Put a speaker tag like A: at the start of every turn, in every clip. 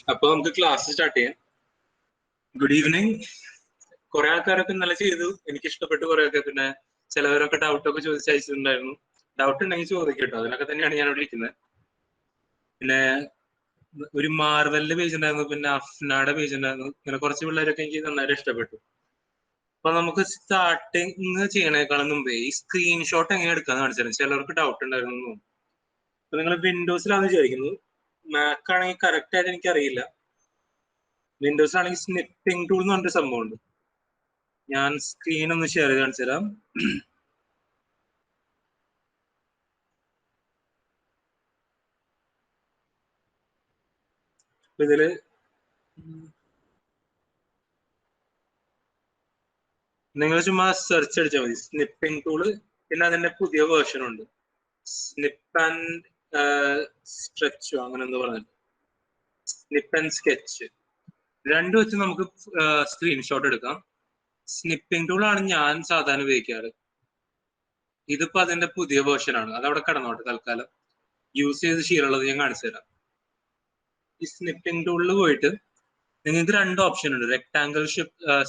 A: അപ്പൊ നമുക്ക് class start ചെയ്യാം. Good evening. കുറെ ആൾക്കാരൊക്കെ ഇന്നലെ ചെയ്തു, എനിക്ക് ഇഷ്ടപ്പെട്ടു കുറെയൊക്കെ. പിന്നെ ചിലവരൊക്കെ ഡൗട്ടൊക്കെ ചോദിച്ച് അയച്ചിട്ടുണ്ടായിരുന്നു. ഡൗട്ട് ഉണ്ടെങ്കിൽ ചോദിക്കട്ടോ, അതിനൊക്കെ തന്നെയാണ് ഞാൻ ഇവിടെ ഇരിക്കുന്നത്. പിന്നെ ഒരു മാർവലിന്റെ പേജ് ഉണ്ടായിരുന്നു, പിന്നെ അഫ്നയുടെ പേജ് ഉണ്ടായിരുന്നു. ഇങ്ങനെ കുറച്ച് പിള്ളേരൊക്കെ എനിക്ക് നന്നായിട്ട് ഇഷ്ടപ്പെട്ടു. അപ്പൊ നമുക്ക് സ്റ്റാർട്ടിങ് ചെയ്യണേക്കാളും മുമ്പേ ഈ സ്ക്രീൻഷോട്ട് എങ്ങനെ എടുക്കാന്ന് കാണിച്ചായിരുന്നു. ചിലർക്ക് ഡൗട്ട് ഉണ്ടായിരുന്നു. അപ്പൊ നിങ്ങൾ വിൻഡോസിലാണെന്ന് വിചാരിക്കുന്നു. മാക് ആണെങ്കിൽ കറക്റ്റ് ആയിട്ട് എനിക്ക് അറിയില്ല. വിൻഡോസ് ആണെങ്കിൽ സ്നിപ്പിംഗ് ടൂൾ എന്ന് പറഞ്ഞൊരു സംഭവമുണ്ട്. ഞാൻ സ്ക്രീൻ ഒന്ന് ഷെയർ ചെയ്ത് കാണിച്ചു തരാം. ഇതില് നിങ്ങൾ ചുമ്മാ സെർച്ച് അടിച്ചാൽ മതി സ്നിപ്പിംഗ് ടൂള്. പിന്നെ അതിന്റെ പുതിയ വേർഷൻ ഉണ്ട്, സ്നിപ്പ് ആൻഡ് സ്ട്രെച്ചോ അങ്ങനെ എന്തോ പറഞ്ഞിട്ട്, സ്നിപ്പ് ആൻഡ് സ്കെച്ച്. രണ്ടും വെച്ച് നമുക്ക് സ്ക്രീൻഷോട്ട് എടുക്കാം. സ്നിപ്പിംഗ് ടൂൾ ആണ് ഞാൻ സാധാരണ ഉപയോഗിക്കാറ്. ഇതിപ്പോ അതിന്റെ പുതിയ വേർഷൻ ആണ്, അതവിടെ കിടന്നോട്ടെ തൽക്കാലം. യൂസ് ചെയ്ത് ശീലമുള്ളത് ഞാൻ കാണിച്ചു തരാം. ഈ സ്നിപ്പിംഗ് ടൂളിൽ പോയിട്ട് നിങ്ങൾക്ക് രണ്ട് ഓപ്ഷൻ ഉണ്ട്. റെക്ടാങ്കിൾ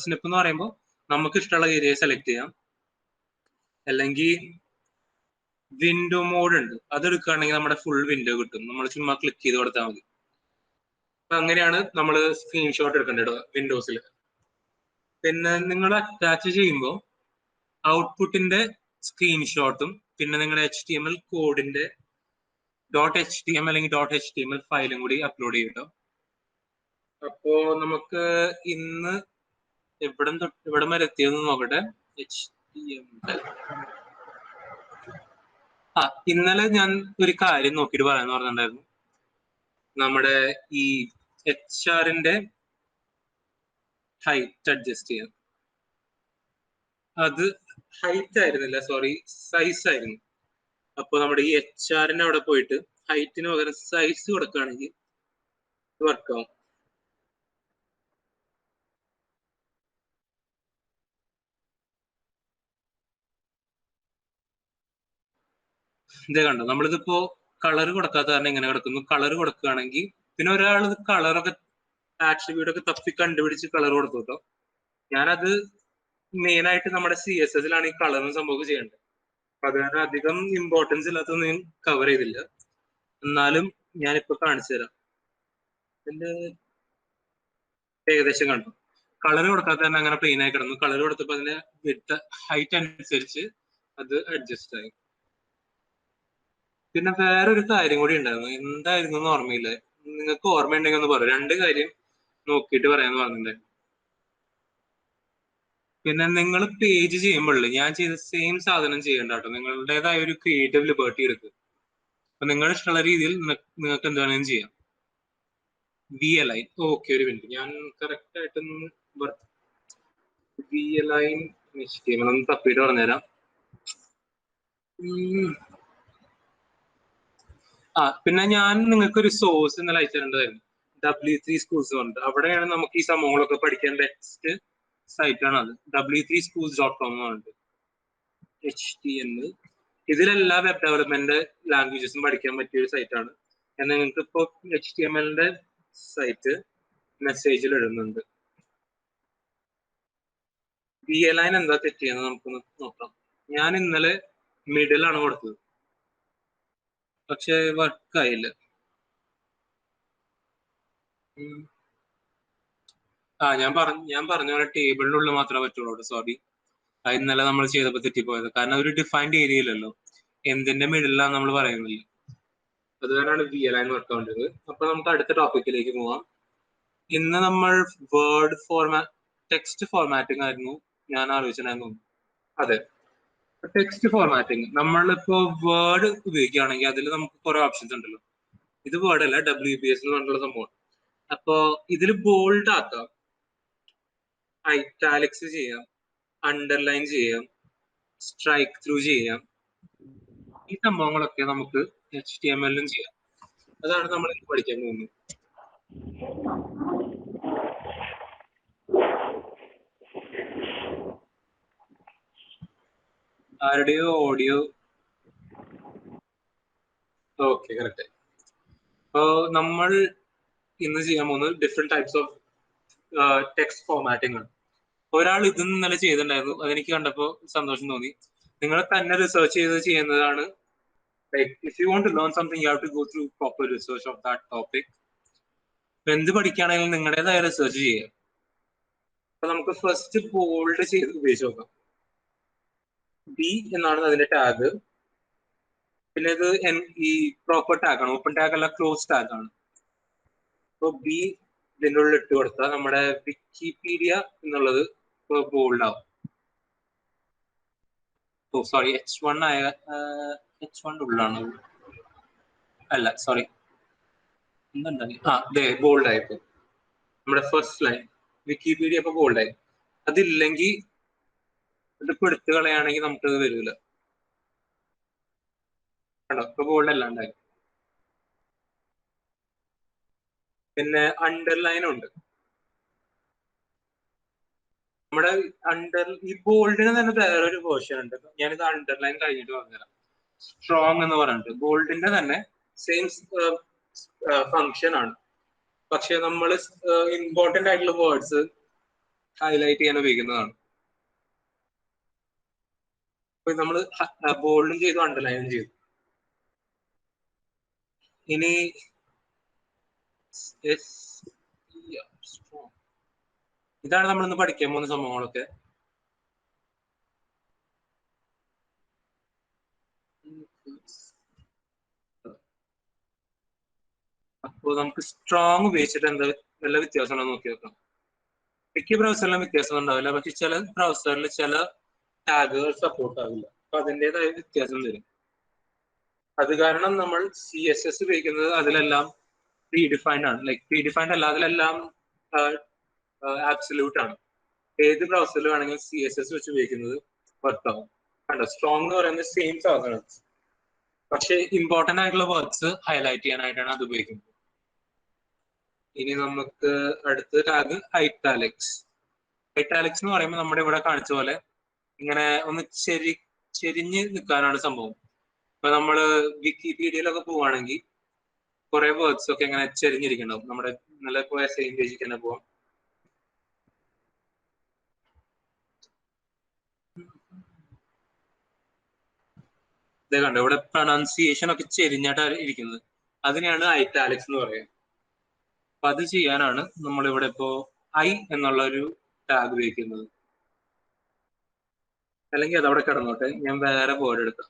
A: സ്നിപ്പ് എന്ന് പറയുമ്പോൾ നമുക്ക് ഇഷ്ടമുള്ള ഏരിയ സെലക്ട് ചെയ്യാം. അല്ലെങ്കിൽ വിൻഡോ മോഡ് ഉണ്ട്, അതെടുക്കുകയാണെങ്കിൽ നമ്മുടെ ഫുൾ വിൻഡോ കിട്ടും. നമ്മൾ ചുമ്മാ ക്ലിക്ക് ചെയ്ത് കൊടുത്താൽ മതി. അപ്പൊ അങ്ങനെയാണ് നമ്മൾ സ്ക്രീൻഷോട്ട് എടുക്കേണ്ടത് വിൻഡോസിൽ. പിന്നെ നിങ്ങൾ അറ്റാച്ച് ചെയ്യുമ്പോൾ ഔട്ട്പുട്ടിന്റെ സ്ക്രീൻഷോട്ടും പിന്നെ നിങ്ങളുടെ HTML കോഡിന്റെ .html അല്ലെങ്കിൽ .html ഫയലും കൂടി അപ്ലോഡ് ചെയ്യട്ടോ. അപ്പോ നമുക്ക് ഇന്ന് ഇവിടം വരെ എത്തിയെന്ന് നോക്കട്ടെ. HTML. ഇന്നലെ ഞാൻ ഒരു കാര്യം നോക്കിയിട്ട് പറയാന്ന് പറഞ്ഞിട്ടുണ്ടായിരുന്നു. നമ്മുടെ ഈ HR-ന്റെ ഹൈറ്റ് അഡ്ജസ്റ്റ് ചെയ്യാം. അത് ഹൈറ്റ് ആയിരുന്നില്ല, സോറി, സൈസ് ആയിരുന്നു. അപ്പൊ നമ്മുടെ ഈ HR-ന്റെ അവിടെ പോയിട്ട് ഹൈറ്റിന് പകരം സൈസ് കൊടുക്കുകയാണെങ്കിൽ വർക്കാവും. ഇതേ കണ്ടോ, നമ്മളിതിപ്പോ കളർ കൊടുക്കാത്ത കാരണം എങ്ങനെ കിടക്കുന്നു. കളർ കൊടുക്കുകയാണെങ്കിൽ പിന്നെ ഒരാൾ കളറൊക്കെ ആട്രിബ്യൂട്ട് ഒക്കെ തപ്പി കണ്ടുപിടിച്ച് കളർ കൊടുത്തു കേട്ടോ. ഞാനത് മെയിൻ ആയിട്ട് നമ്മുടെ CSS-ലാണ് ഈ കളറും സംഭവം ചെയ്യേണ്ടത്. അപ്പൊ അത് കാരണം അധികം ഇമ്പോർട്ടൻസ് ഇല്ലാത്തൊന്നും ഞാൻ കവർ ചെയ്തില്ല. എന്നാലും ഞാനിപ്പോ കാണിച്ചു തരാം. ഇതിന്റെ ഏകദേശം കണ്ടു. കളർ കൊടുക്കാത്ത തന്നെ അങ്ങനെ പ്ലെയിൻ ആയി കിടന്നു. കളർ കൊടുത്തപ്പോ അതിന്റെ വിഡ്ത് ഹൈറ്റ് അനുസരിച്ച് അത് അഡ്ജസ്റ്റ് ആയി. പിന്നെ വേറൊരു കാര്യം കൂടി ഉണ്ടായിരുന്നു, എന്തായിരുന്നു എന്ന് ഓർമ്മയില്ല. നിങ്ങൾക്ക് ഓർമ്മയുണ്ടെങ്കിൽ ഒന്ന് പറയും. രണ്ട് കാര്യം നോക്കിയിട്ട് പറയാന്ന് പറഞ്ഞിട്ടുണ്ടായിരുന്നു. പിന്നെ നിങ്ങൾ പേജ് ചെയ്യുമ്പോഴേ ഞാൻ ചെയ്ത സെയിം സാധനം ചെയ്യണ്ട കേട്ടോ. നിങ്ങളുടേതായ ഒരു ക്രിയേറ്റീവ് ലിബർട്ടി എടുക്കുക. അപ്പൊ നിങ്ങളുടെ ഇഷ്ടമുള്ള രീതിയിൽ നിങ്ങൾക്ക് എന്ത് വേണമെങ്കിലും ചെയ്യാം. VLine, ഓക്കെ, ഒരു മിനിറ്റ്, ഞാൻ കറക്റ്റ് ആയിട്ടൊന്ന് VLine HTML ഒന്ന് തപ്പിയിട്ട് പറഞ്ഞുതരാം. പിന്നെ ഞാൻ നിങ്ങൾക്ക് ഒരു സോഴ്സ് ഇന്നലെ അയച്ചിട്ടുണ്ടായിരുന്നു, W3 Schools പറഞ്ഞിട്ട്. അവിടെയാണ് നമുക്ക് ഈ സംഭവങ്ങളൊക്കെ പഠിക്കാൻ ബെസ്റ്റ് സൈറ്റാണ് അത്. w3schools.com എന്ന് പറഞ്ഞിട്ട്. HTML ഇതിലെല്ലാ വെബ് ഡെവലപ്മെന്റ് ലാംഗ്വേജസും പഠിക്കാൻ പറ്റിയ ഒരു സൈറ്റാണ്. നിങ്ങൾക്ക് ഇപ്പോ HTML-ന്റെ സൈറ്റ് മെസ്സേജിൽ ഇടുന്നുണ്ട്. VLine എന്താ തെറ്റ് ചെയ്യുന്നത് നമുക്കൊന്ന് നോക്കാം. ഞാൻ ഇന്നലെ മിഡിലാണ് കൊടുത്തത്, പക്ഷെ വർക്കായില്ല. ഞാൻ പറഞ്ഞ പോലെ ടേബിളിനുള്ളിൽ മാത്രമേ പറ്റുള്ളൂ. സോറി, ഇന്നലെ നമ്മൾ ചെയ്തപ്പോൾ തെറ്റിപ്പോയത്. കാരണം ഒരു ഡിഫൈൻഡ് ഏരിയ ഇല്ലല്ലോ, എന്തിന്റെ മിഡിലാണ് നമ്മൾ പറയുന്നില്ല. അത് കാരണമാണ് VLine വർക്ക് ആവേണ്ടത്. അപ്പൊ നമുക്ക് അടുത്ത ടോപ്പിക്കിലേക്ക് പോവാം. ഇന്ന് നമ്മൾ ടെക്സ്റ്റ് ഫോർമാറ്റിംഗ് ആയിരുന്നു ഞാൻ ആലോചിച്ചിട്ടുണ്ടായിരുന്നു. അതെ, ടെക്സ്റ്റ് ഫോർമാറ്റിംഗ്. നമ്മളിപ്പോ വേർഡ് ഉപയോഗിക്കുകയാണെങ്കിൽ അതിൽ നമുക്ക് കുറെ ഓപ്ഷൻസ് ഉണ്ടല്ലോ. ഇത് വേർഡ് അല്ല, WPS എന്ന് പറഞ്ഞിട്ടുള്ള സംഭവം. അപ്പോ ഇതിൽ ബോൾഡ് ആക്കാം, ഐറ്റാലിക്സ് ചെയ്യാം, അണ്ടർലൈൻ ചെയ്യാം, സ്ട്രൈക്ക് ത്രൂ ചെയ്യാം. ഈ സംഭവങ്ങളൊക്കെ നമുക്ക് HTML-ലും ചെയ്യാം. അതാണ് നമ്മൾ പഠിക്കാൻ പോകുന്നത്. ആരുടെയോ ഓഡിയോ ഓക്കെ, കറക്റ്റ്. അപ്പോ നമ്മൾ ഇന്ന് ചെയ്യാൻ പോകുന്നത് different types of text formatting ആണ്. ഒരാൾ ഇതും ഇന്നലെ ചെയ്തിട്ടുണ്ടായിരുന്നു, അതെനിക്ക് കണ്ടപ്പോൾ സന്തോഷം തോന്നി. നിങ്ങൾ തന്നെ റിസർച്ച് ചെയ്ത് ചെയ്യുന്നതാണ്. Like, if you want to learn something, you have to go through proper research of that topic. എന്ത് പഠിക്കുകയാണെങ്കിലും നിങ്ങളുടേതായ റിസർച്ച് ചെയ്യുക. അപ്പൊ നമുക്ക് ഫസ്റ്റ് ബോൾഡ് ചെയ്ത് ഉപയോഗിച്ച് നോക്കാം. ബി എന്നാണ് അതിന്റെ ടാഗ്. പിന്നെ ഇത് ഈ പ്രോപ്പർ ടാഗ് ആണ്, ഓപ്പൺ ടാഗ് അല്ല, ക്ലോസ് ടാഗ് ആണ്. അപ്പൊ ബി ഇതിൻ്റെ ഉള്ളിൽ ഇട്ട് കൊടുത്താൽ നമ്മുടെ വിക്കിപീഡിയ എന്നുള്ളത് ബോൾഡ് ആവും. ഓ സോറി, H1 ആയ H1 ഉള്ളാണ്, അല്ല സോറി, ബോൾഡ് ആയിപ്പോ നമ്മുടെ ഫസ്റ്റ് ലൈൻ വിക്കിപീഡിയ ഇപ്പൊ ബോൾഡ് ആയി. അതില്ലെങ്കിൽ ഇതിപ്പോ എടുത്തു കളയാണെങ്കിൽ നമുക്കത് വരില്ല. കണ്ടോ, ഇപ്പൊ ബോൾഡ് അല്ലാണ്ടായി. പിന്നെ അണ്ടർലൈൻ ഉണ്ട്. നമ്മുടെ ഈ ബോൾഡിന് തന്നെ വേറൊരു വേർഷൻ ഉണ്ട്. ഞാനിത് അണ്ടർലൈൻ കഴിഞ്ഞിട്ട് പറഞ്ഞുതരാം. സ്ട്രോങ് എന്ന് പറഞ്ഞിട്ട് ബോൾഡിന്റെ തന്നെ സെയിം ഫങ്ഷൻ ആണ്. പക്ഷെ നമ്മൾ ഇമ്പോർട്ടന്റ് ആയിട്ടുള്ള വേർഡ്സ് ഹൈലൈറ്റ് ചെയ്യാൻ ഉപയോഗിക്കുന്നതാണ്. നമ്മൾ ബോൾഡും ചെയ്തു, അണ്ടർലൈനും ചെയ്തു. ഇനി ഇതാണ് നമ്മൾ ഇന്ന് പഠിക്കാൻ പോകുന്ന സംഭവങ്ങളൊക്കെ. അപ്പോൾ നമുക്ക് സ്ട്രോങ് ഉപയോഗിച്ചിട്ട് എന്താ നല്ല വ്യത്യാസമാണോ നോക്കി നോക്കാം. മിക്ക ബ്രൗസറിലും വ്യത്യാസം ഉണ്ടാവില്ല, പക്ഷെ ചില ബ്രൗസറിൽ ചില ടാഗുകൾ സപ്പോർട്ട് ആവില്ല. അപ്പൊ അതിൻ്റെതായ വ്യത്യാസം വരും. അത് കാരണം നമ്മൾ CSS ഉപയോഗിക്കുന്നത് അതിലെല്ലാം പ്രീ ഡിഫൈൻഡ് ആണ്. ലൈക് പ്രീ ഡിഫൈൻഡ് അല്ല, അതിലെല്ലാം ആബ്സല്യൂട്ട് ആണ്. ഏത് ബ്രൗസറിൽ വേണമെങ്കിലും CSS വെച്ച് ഉപയോഗിക്കുന്നത് വർക്കാവും. കണ്ടോ, സ്ട്രോങ് എന്ന് പറയുന്നത് സെയിം സാധനം, പക്ഷെ ഇമ്പോർട്ടന്റ് ആയിട്ടുള്ള വേർഡ്സ് ഹൈലൈറ്റ് ചെയ്യാനായിട്ടാണ് അത് ഉപയോഗിക്കുന്നത്. ഇനി നമുക്ക് അടുത്ത ടാഗ് ഐറ്റാലിക്സ്. ഐറ്റാലിക്സ് എന്ന് പറയുമ്പോൾ നമ്മുടെ ഇവിടെ കാണിച്ച പോലെ ഇങ്ങനെ ഒന്ന് ചെരിഞ്ഞ് നിൽക്കാനാണ് സംഭവം. ഇപ്പൊ നമ്മള് വിക്കിപീഡിയയിലൊക്കെ പോവാണെങ്കിൽ കുറെ വേർഡ്സ് ഒക്കെ ഇങ്ങനെ ചെരിഞ്ഞിരിക്കണ്ടാവും. നമ്മുടെ നല്ല പോയ സെയിം പേജിൽ തന്നെ പോവാം. ഇതേ കണ്ടോ, ഇവിടെ പ്രൊനൗൺസിയേഷൻ ഒക്കെ ചെരിഞ്ഞായിട്ടാണ് ഇരിക്കുന്നത്. അതിനെയാണ് ഐറ്റാലിക്സ് എന്ന് പറയുന്നത്. അപ്പൊ അത് ചെയ്യാനാണ് നമ്മളിവിടെ ഇപ്പോ ഐ എന്നുള്ള ഒരു ടാഗ് ഉപയോഗിക്കുന്നത്. അല്ലെങ്കിൽ അതവിടെ കിടന്നോട്ടെ, ഞാൻ വേറെ വേർഡ് എടുക്കാം.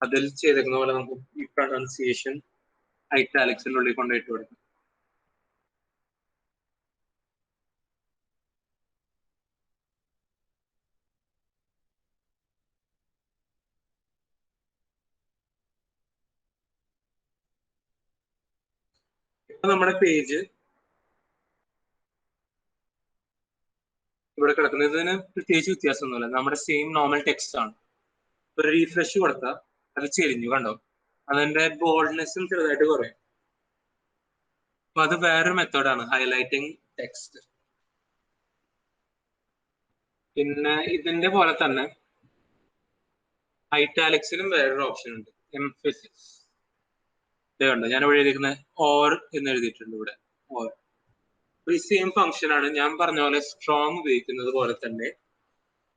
A: അതിൽ ചെയ്തേക്കുന്ന പോലെ നമുക്ക് ഈ പ്രൊനൗൺസിയേഷൻ ഐറ്റാലിക്സിന്റെ ഉള്ളിൽ കൊണ്ടുപോയിട്ട് കൊടുക്കാം. ഇപ്പൊ നമ്മുടെ പേജ് ഇവിടെ കിടക്കുന്നതിന് പ്രത്യേകിച്ച് വ്യത്യാസമൊന്നുമില്ല. നമ്മുടെ സെയിം നോർമൽ ടെക്സ്റ്റ് ആണ്. ഒരു റീഫ്രഷ് കൊടുത്താൽ അത് ചെരിഞ്ഞു, കണ്ടോ, അതിന്റെ ബോൾഡ്നെസ്സും ചെറുതായിട്ട് കുറയും. അപ്പൊ അത് വേറൊരു മെത്തേഡാണ്, ഹൈലൈറ്റിംഗ് ടെക്സ്റ്റ്. പിന്നെ ഇതിന്റെ പോലെ തന്നെ ഐറ്റാലിക്സിലും വേറൊരു ഓപ്ഷൻ ഉണ്ട്, എംഫസിസ്. കണ്ടോ, ഞാൻ ഇവിടെ എഴുതിയിരിക്കുന്നത് ഓർ എന്ന് എഴുതിയിട്ടുണ്ട് ഇവിടെ, ഓർ. ഈ സെയിം ഫംഗ്ഷൻ ആണ്. ഞാൻ പറഞ്ഞ പോലെ സ്ട്രോങ് ഉപയോഗിക്കുന്നത് പോലെ തന്നെ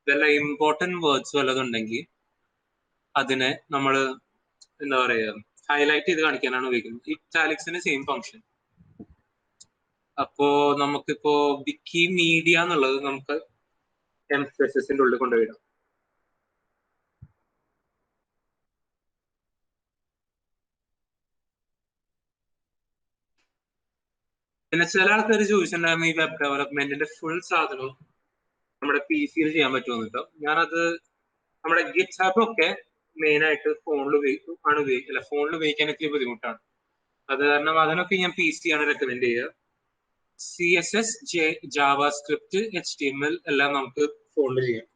A: വല്ല ഇമ്പോർട്ടന്റ് വേർഡ്സ് വല്ലതുണ്ടെങ്കിൽ അതിനെ നമ്മൾ എന്താ പറയുക, ഹൈലൈറ്റ് ചെയ്ത് കാണിക്കാനാണ് ഉപയോഗിക്കുന്നത്. ഇറ്റാലിക്സിന്റെ സെയിം ഫംഗ്ഷൻ. അപ്പോ നമുക്കിപ്പോ വിക്കിമീഡിയ എന്നുള്ളത് നമുക്ക് എംഫസിസിന്റെ ഉള്ളിൽ കൊണ്ടുപോയിടാം. പിന്നെ ചില ആൾക്കാർ ചോദിച്ചിട്ടുണ്ടായിരുന്നു ഈ വെബ് ഡെവലപ്മെന്റിന്റെ ഫുൾ സാധനവും നമ്മുടെ PC-യിൽ ചെയ്യാൻ പറ്റുമെന്ന് കേട്ടോ. ഞാനത് നമ്മുടെ ഗിറ്റ്ഹബ് ഒക്കെ മെയിൻ ആയിട്ട് ഫോണിൽ ഉപയോഗിക്കില്ല. ഫോണിൽ ഉപയോഗിക്കാൻ ഇത്തിരി ബുദ്ധിമുട്ടാണ്. അത് കാരണം അതിനൊക്കെ ഞാൻ PC ആണ് റെക്കമെൻഡ് ചെയ്യുക. CSS, JavaScript, HTML എല്ലാം നമുക്ക് ഫോണിൽ ചെയ്യാം.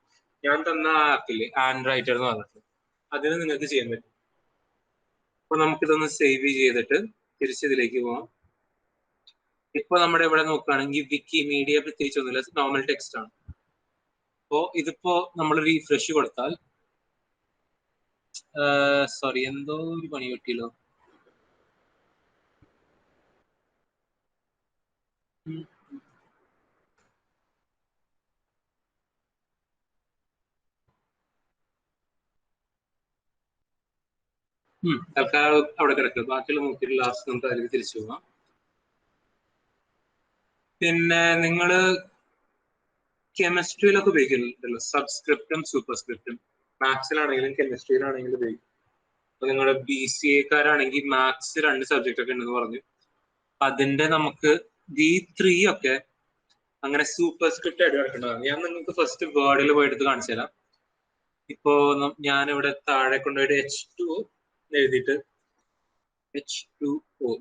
A: ഞാൻ തന്ന ആപ്പില് ആൻഡ്രൈറ്റർ എന്ന് പറഞ്ഞിട്ട് അതിന് നിങ്ങൾക്ക് ചെയ്യാൻ പറ്റും. അപ്പൊ നമുക്കിതൊന്ന് സേവ് ചെയ്തിട്ട് തിരിച്ചിതിലേക്ക് പോവാം. ഇപ്പൊ നമ്മുടെ ഇവിടെ നോക്കുകയാണെങ്കിൽ വിക്കിമീഡിയ പ്രത്യേകിച്ച് ഒന്നുമില്ല, നോർമൽ ടെക്സ്റ്റ് ആണ്. അപ്പോ ഇതിപ്പോ നമ്മൾ റീഫ്രഷ് കൊടുത്താൽ സോറി, എന്തോ ഒരു പണി പറ്റിയല്ലോ. തൽക്കാലം അവിടെ കിടക്കുക. ബാക്കിയുള്ള നോക്കിയിട്ട് ലാസ്റ്റ് നമുക്ക് അതിലേക്ക് തിരിച്ചു പോകാം. പിന്നെ നിങ്ങള് കെമിസ്ട്രിയിലൊക്കെ ഉപയോഗിക്കുന്നുണ്ടല്ലോ സബ്സ്ക്രിപ്റ്റും സൂപ്പർസ്ക്രിപ്റ്റും. മാത്സിലാണെങ്കിലും കെമിസ്ട്രിയിലാണെങ്കിലും ഉപയോഗിക്കും. അപ്പൊ നിങ്ങളുടെ BCA-ക്കാരാണെങ്കിൽ മാത്സ് 2 സബ്ജക്റ്റ് ഒക്കെ ഉണ്ടെന്ന് പറഞ്ഞു. അതിന്റെ നമുക്ക് D3 ഒക്കെ അങ്ങനെ സൂപ്പർസ്ക്രിപ്റ്റ് ആയിട്ട് കിടക്കേണ്ടതാണ്. ഞാൻ നിങ്ങൾക്ക് ഫസ്റ്റ് വേർഡിൽ പോയിട്ട് കാണിച്ചു തരാം. ഇപ്പോ ഞാനിവിടെ താഴെ കൊണ്ടുപോയിട്ട് H2O എഴുതിയിട്ട് H2O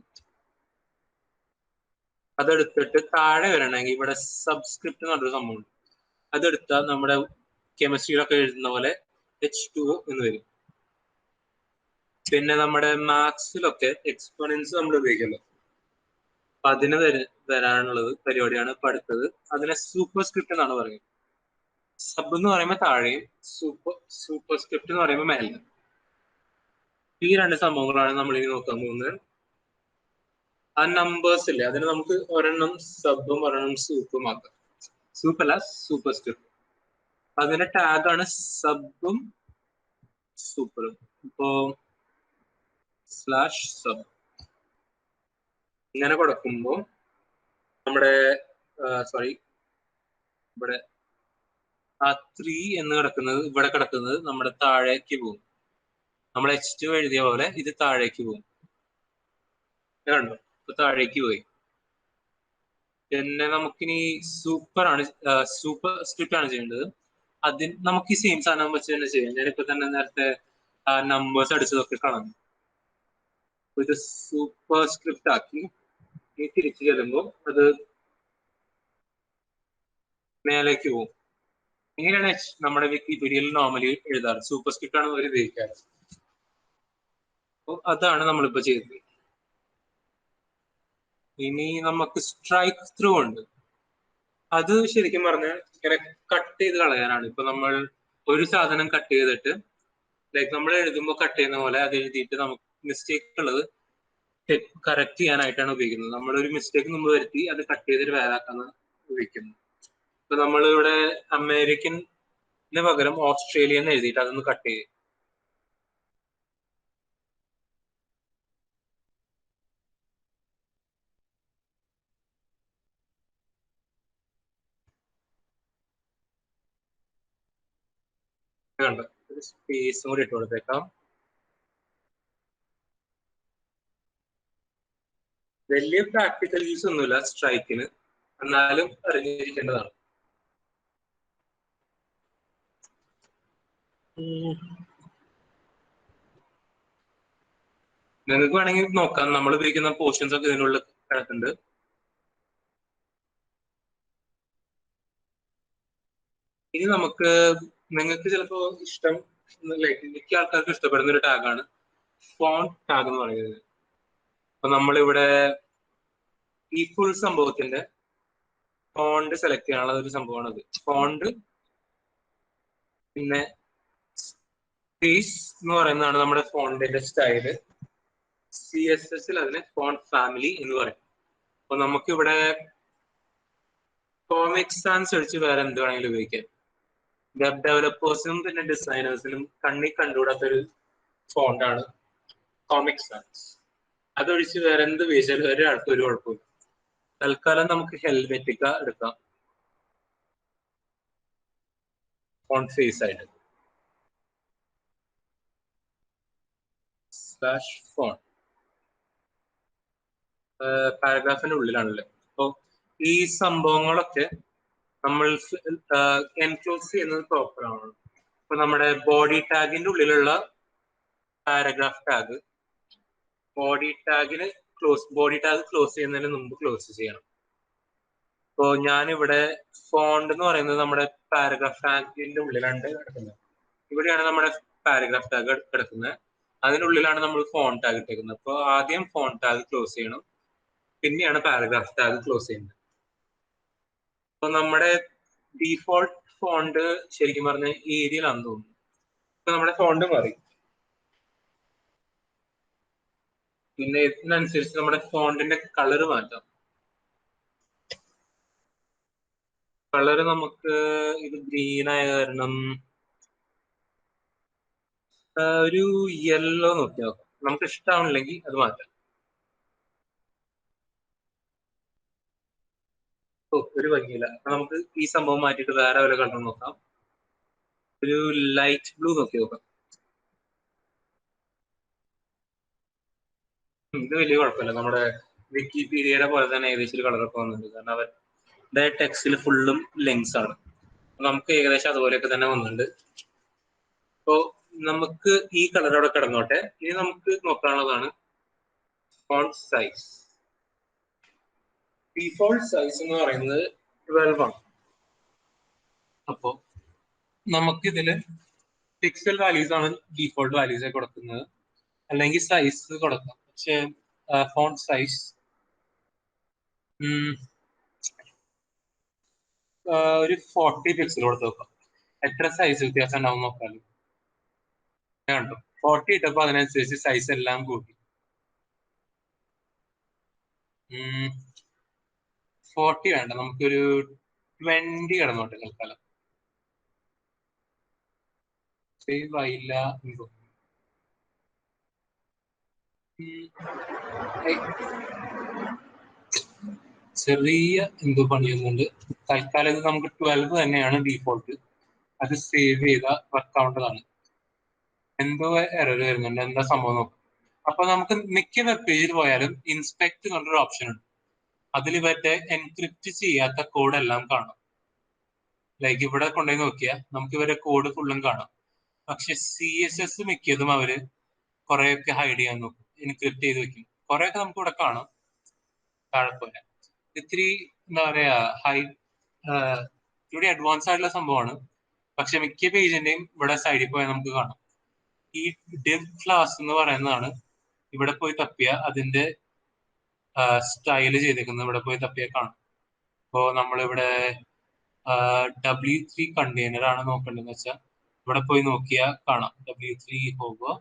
A: അതെടുത്തിട്ട് താഴെ വരണമെങ്കിൽ ഇവിടെ സബ്സ്ക്രിപ്റ്റ് എന്ന് പറഞ്ഞൊരു സംഭവമുണ്ട്. അതെടുത്താൽ നമ്മുടെ കെമിസ്ട്രിയിലൊക്കെ എഴുതുന്ന പോലെ H2O എന്ന് വരും. പിന്നെ നമ്മുടെ മാത്സിലൊക്കെ എക്സ്പോണൻസ് നമ്മൾ ഉപയോഗിക്കല്ലോ. അപ്പൊ അതിന് വരാനുള്ളത് പരിപാടിയാണ് ഇപ്പൊ അടുത്തത്. അതിനെ സൂപ്പർസ്ക്രിപ്റ്റ് എന്നാണ് പറയുന്നത്. സബ് എന്ന് പറയുമ്പോൾ താഴെയും സൂപ്പർസ്ക്രിപ്റ്റ് എന്ന് പറയുമ്പോൾ മേലെ. ഈ 2 സംഭവങ്ങളാണ് നമ്മൾ ഇനി നോക്കാൻ പോകുന്നത്. ആ നമ്പേഴ്സ് ഇല്ലേ, അതിന് നമുക്ക് ഒരെണ്ണം സബും ഒരെണ്ണം സൂപ്പും ആക്കാം. സൂപ്പ് അല്ല, സൂപ്പർസ്ക്രിപ്റ്റ്. അതിന്റെ ടാഗാണ് സബും സൂപ്പറും. ഇപ്പോ /sub ഇങ്ങനെ കൊടുക്കുമ്പോൾ നമ്മുടെ ഇവിടെ ആ 3 എന്ന് കിടക്കുന്നത് ഇവിടെ കിടക്കുന്നത് നമ്മുടെ താഴേക്ക് പോകും. നമ്മൾ H2 എഴുതിയ പോലെ ഇത് താഴേക്ക് പോകും. കണ്ടോ, ഇപ്പൊ താഴേക്ക് പോയി. പിന്നെ നമുക്കിനി സൂപ്പർ സ്ക്രിപ്റ്റ് ആണ് ചെയ്യേണ്ടത്. അതിന് നമുക്ക് ഈ സെയിം സാധനം വെച്ച് തന്നെ ചെയ്യാം. ഞാനിപ്പോ തന്നെ നേരത്തെ ആ നമ്പേഴ്സ് അടിച്ചതൊക്കെ കളഞ്ഞു. ഇത് സൂപ്പർ സ്ക്രിപ്റ്റ് ആക്കി ഈ തിരിച്ചു ചെല്ലുമ്പോൾ അത് മേലേക്ക് പോകും. ഇങ്ങനെയാണ് നമ്മുടെ വിക്കിപീഡിയയിൽ നോർമലി എഴുതാറ്. സൂപ്പർ സ്ക്രിപ്റ്റ് ആണ് അവർ ഉപയോഗിക്കാറ്. അപ്പോൾ അതാണ് നമ്മളിപ്പോ ചെയ്തത്. ഇനി നമുക്ക് സ്ട്രൈക്ക് ത്രൂ ഉണ്ട്. അത് ശരിക്കും പറഞ്ഞാൽ ഇങ്ങനെ കട്ട് ചെയ്ത് കളയാനാണ്. ഇപ്പൊ നമ്മൾ ഒരു സാധനം കട്ട് ചെയ്തിട്ട് ലൈക്ക് നമ്മൾ എഴുതുമ്പോൾ കട്ട് ചെയ്യുന്ന പോലെ അത് എഴുതിയിട്ട് നമുക്ക് മിസ്റ്റേക്ക് ഉള്ളത് കറക്റ്റ് ചെയ്യാനായിട്ടാണ് ഉപയോഗിക്കുന്നത്. നമ്മളൊരു മിസ്റ്റേക്ക് മുമ്പ് വരുത്തി അത് കട്ട് ചെയ്തിട്ട് വേറാക്കാണ് ഉപയോഗിക്കുന്നത്. ഇപ്പൊ നമ്മളിവിടെ അമേരിക്കന് പകരം ഓസ്ട്രേലിയ എന്ന് എഴുതിയിട്ട് അതൊന്ന് കട്ട് ചെയ്യും. കണ്ടോ, ഒരു സ്പേസും കൂടി ഇട്ട് കൊടുത്തേക്കാം. വലിയ പ്രാക്ടിക്കൽ യൂസ് ഒന്നുമില്ല സ്ട്രൈക്കിന്, എന്നാലും അറിഞ്ഞിരിക്കേണ്ടതാണ്. നിങ്ങൾക്ക് വേണമെങ്കിൽ നോക്കാം, നമ്മൾ ഉപയോഗിക്കുന്ന പോർഷൻസ് ഒക്കെ ഇതിനുള്ളിൽ കിടക്കുന്നുണ്ട്. ഇനി നമുക്ക് നിങ്ങൾക്ക് ചിലപ്പോ ഇഷ്ടം, ലൈക്ക് മിക്ക ആൾക്കാർക്ക് ഇഷ്ടപ്പെടുന്ന ഒരു ടാഗാണ് ഫോണ്ട് ടാഗ് എന്ന് പറയുന്നത്. അപ്പൊ നമ്മളിവിടെ ഈ ഫുൾ സംഭവത്തിന്റെ ഫോണ്ട് സെലക്ട് ചെയ്യാനുള്ള ഒരു സംഭവമാണ് അത്. ഫോണ്ട് പിന്നെ സ്പേസ് എന്ന് പറയുന്നതാണ് നമ്മുടെ ഫോണ്ടിന്റെ സ്റ്റൈല്. CSS-ൽ അതിന് ഫോണ്ട് ഫാമിലി എന്ന് പറയും. അപ്പൊ നമുക്കിവിടെ കോമിക്സ് അനുസരിച്ച് വേറെ എന്ത് വേണമെങ്കിലും ഉപയോഗിക്കാം. വെബ് ഡെവലപ്പേഴ്സിനും പിന്നെ ഡിസൈനേഴ്സിനും കണ്ടുകൂടാത്തൊരു ഫോണ്ടാണ് കോമിക് സാൻസ്. അതൊഴിച്ച് വേറെ എന്ത് ഉപയോഗിച്ചാലും ഒരാൾക്ക് ഒരു കുഴപ്പമില്ല. തൽക്കാലം നമുക്ക് ഹെൽമെറ്റിക്ക എടുക്കാം ഫോണ്ട് ഫേസ് ആയിട്ട്. /font പാരഗ്രാഫിന്റെ ഉള്ളിലാണല്ലേ. അപ്പോൾ ഈ സംഭവങ്ങളൊക്കെ നമ്മൾ എൻക്ലോസ് ചെയ്യുന്നത് പ്രോപ്പർ ആണ്. ഇപ്പൊ നമ്മുടെ ബോഡി ടാഗിന്റെ ഉള്ളിലുള്ള paragraph tag body tag close ചെയ്യുന്നതിന് മുമ്പ് ക്ലോസ് ചെയ്യണം. ഇപ്പോ ഞാനിവിടെ ഫോണ്ട് എന്ന് പറയുന്നത് നമ്മുടെ പാരഗ്രാഫ് ടാഗിന്റെ ഉള്ളിലാണ് കിടക്കുന്നത്. ഇവിടെയാണ് നമ്മുടെ പാരഗ്രാഫ് ടാഗ് കിടക്കുന്നത്. അതിനുള്ളിലാണ് നമ്മൾ ഫോണ്ട് ടാഗ് ഇട്ടേക്കുന്നത്. അപ്പോൾ ആദ്യം ഫോണ്ട് ടാഗ് ക്ലോസ് ചെയ്യണം, പിന്നെയാണ് പാരഗ്രാഫ് ടാഗ് ക്ലോസ് ചെയ്യുന്നത്. അപ്പൊ നമ്മുടെ ഡീഫോൾട്ട് ഫോണ്ട് ശരിക്കും പറഞ്ഞ ഏരിയയിലാണെന്ന് തോന്നുന്നു. ഇപ്പൊ നമ്മുടെ ഫോണ്ട് മാറി. പിന്നെ ഇതിനനുസരിച്ച് നമ്മുടെ ഫോണ്ടിന്റെ കളർ മാറ്റാം. കളറ് നമുക്ക് ഇത് ഗ്രീൻ ആയ കാരണം ഒരു യെല്ലോ നോക്കിയാൽ നമുക്ക് ഇഷ്ടമാണില്ലെങ്കിൽ അത് മാറ്റാം. ഓ ഒരു ഭംഗിയില്ല. നമുക്ക് ഈ സംഭവം മാറ്റിയിട്ട് വേറെ വല്ല കളർ നോക്കാം. ഒരു ലൈറ്റ് ബ്ലൂ നോക്കി നോക്കാം. ഇത് വലിയ കുഴപ്പമില്ല. നമ്മുടെ വിക്കിപീഡിയയുടെ പോലെ തന്നെ ഏകദേശം ഒരു കളറൊക്കെ വന്നിട്ടുണ്ട്. കാരണം അവരുടെ ടെക്സ്റ്റിൽ ഫുള്ളും ലെങ്സ് ആണ്. നമുക്ക് ഏകദേശം അതുപോലെയൊക്കെ തന്നെ വന്നിട്ടുണ്ട്. അപ്പോ നമുക്ക് ഈ കളർ അവിടെ കിടന്നോട്ടെ. ഇനി നമുക്ക് നോക്കാനുള്ളതാണ് ഫോണ്ട് സൈസ്. ഡിഫോൾട്ട് സൈസ് എന്ന് പറയുന്നത് 12 ആണ്. അപ്പോ നമുക്കിതില് പിക്സൽ വാല്യൂസ് ആണ് ഡിഫോൾട്ട് വാല്യൂസ് കൊടുക്കുന്നത്, അല്ലെങ്കിൽ സൈസ് കൊടുക്കാം. പക്ഷെ ഫോണ്ട് സൈസ് ഒരു 40 പിക്സൽ കൊടുത്ത് നോക്കാം. എത്ര സൈസ് വ്യത്യാസം ഉണ്ടാവും നോക്കാലോ. കണ്ടോ 40 ഇട്ടപ്പോ അതിനനുസരിച്ച് സൈസ് എല്ലാം കൂട്ടി. 40 വേണ്ട, നമുക്കൊരു 20 കിടന്നോട്ടെ തൽക്കാലം. സേവ് ആയില്ല. ചെറിയ എന്തോ പണിയൊന്നുണ്ട്. തൽക്കാലം ഇത് നമുക്ക് 12 തന്നെയാണ് ഡിഫോൾട്ട്. അത് സേവ് ചെയ്ത വർക്ക് ആവേണ്ടതാണ്. എന്തോ എറർ വരുന്നുണ്ട്, എന്താ സംഭവം നോക്കാം. അപ്പൊ നമുക്ക് മിക്ക വെബ് പേജിൽ പോയാലും ഇൻസ്പെക്ട് എന്നൊരു ഓപ്ഷൻ ഉണ്ട്. അതിൽ ഇവരുടെ എൻക്രിപ്റ്റ് ചെയ്യാത്ത കോഡ് എല്ലാം കാണാം. ലൈക്ക് ഇവിടെ കൊണ്ടുപോയി നോക്കിയാൽ നമുക്ക് ഇവരുടെ കോഡ് ഫുള്ളും കാണാം. പക്ഷെ CSS മിക്കതും അവര് കുറെയൊക്കെ ഹൈഡ് ചെയ്യാൻ നോക്കും, എൻക്രിപ്റ്റ് ചെയ്ത് വെക്കും. കുറെയൊക്കെ നമുക്ക് ഇവിടെ കാണാം, താഴെപ്പോലെ ഇത്തിരി എന്താ പറയാ ഇവിടെ അഡ്വാൻസ് ആയിട്ടുള്ള സംഭവമാണ്. പക്ഷെ മിക്ക പേജിന്റെയും ഇവിടെ സൈഡിൽ പോയാൽ നമുക്ക് കാണാം. ഈ div ക്ലാസ് എന്ന് പറയുന്നതാണ്. ഇവിടെ പോയി തപ്പിയ അതിന്റെ സ്റ്റൈല് ചെയ്തേക്കുന്നത് ഇവിടെ പോയി തപ്പിയാൽ കാണാം. ഇപ്പോ നമ്മളിവിടെ W3 കണ്ടെയ്നർ ആണ് നോക്കേണ്ടതെന്ന് വെച്ചാൽ ഇവിടെ പോയി നോക്കിയാൽ കാണാം. W3 പോകുക.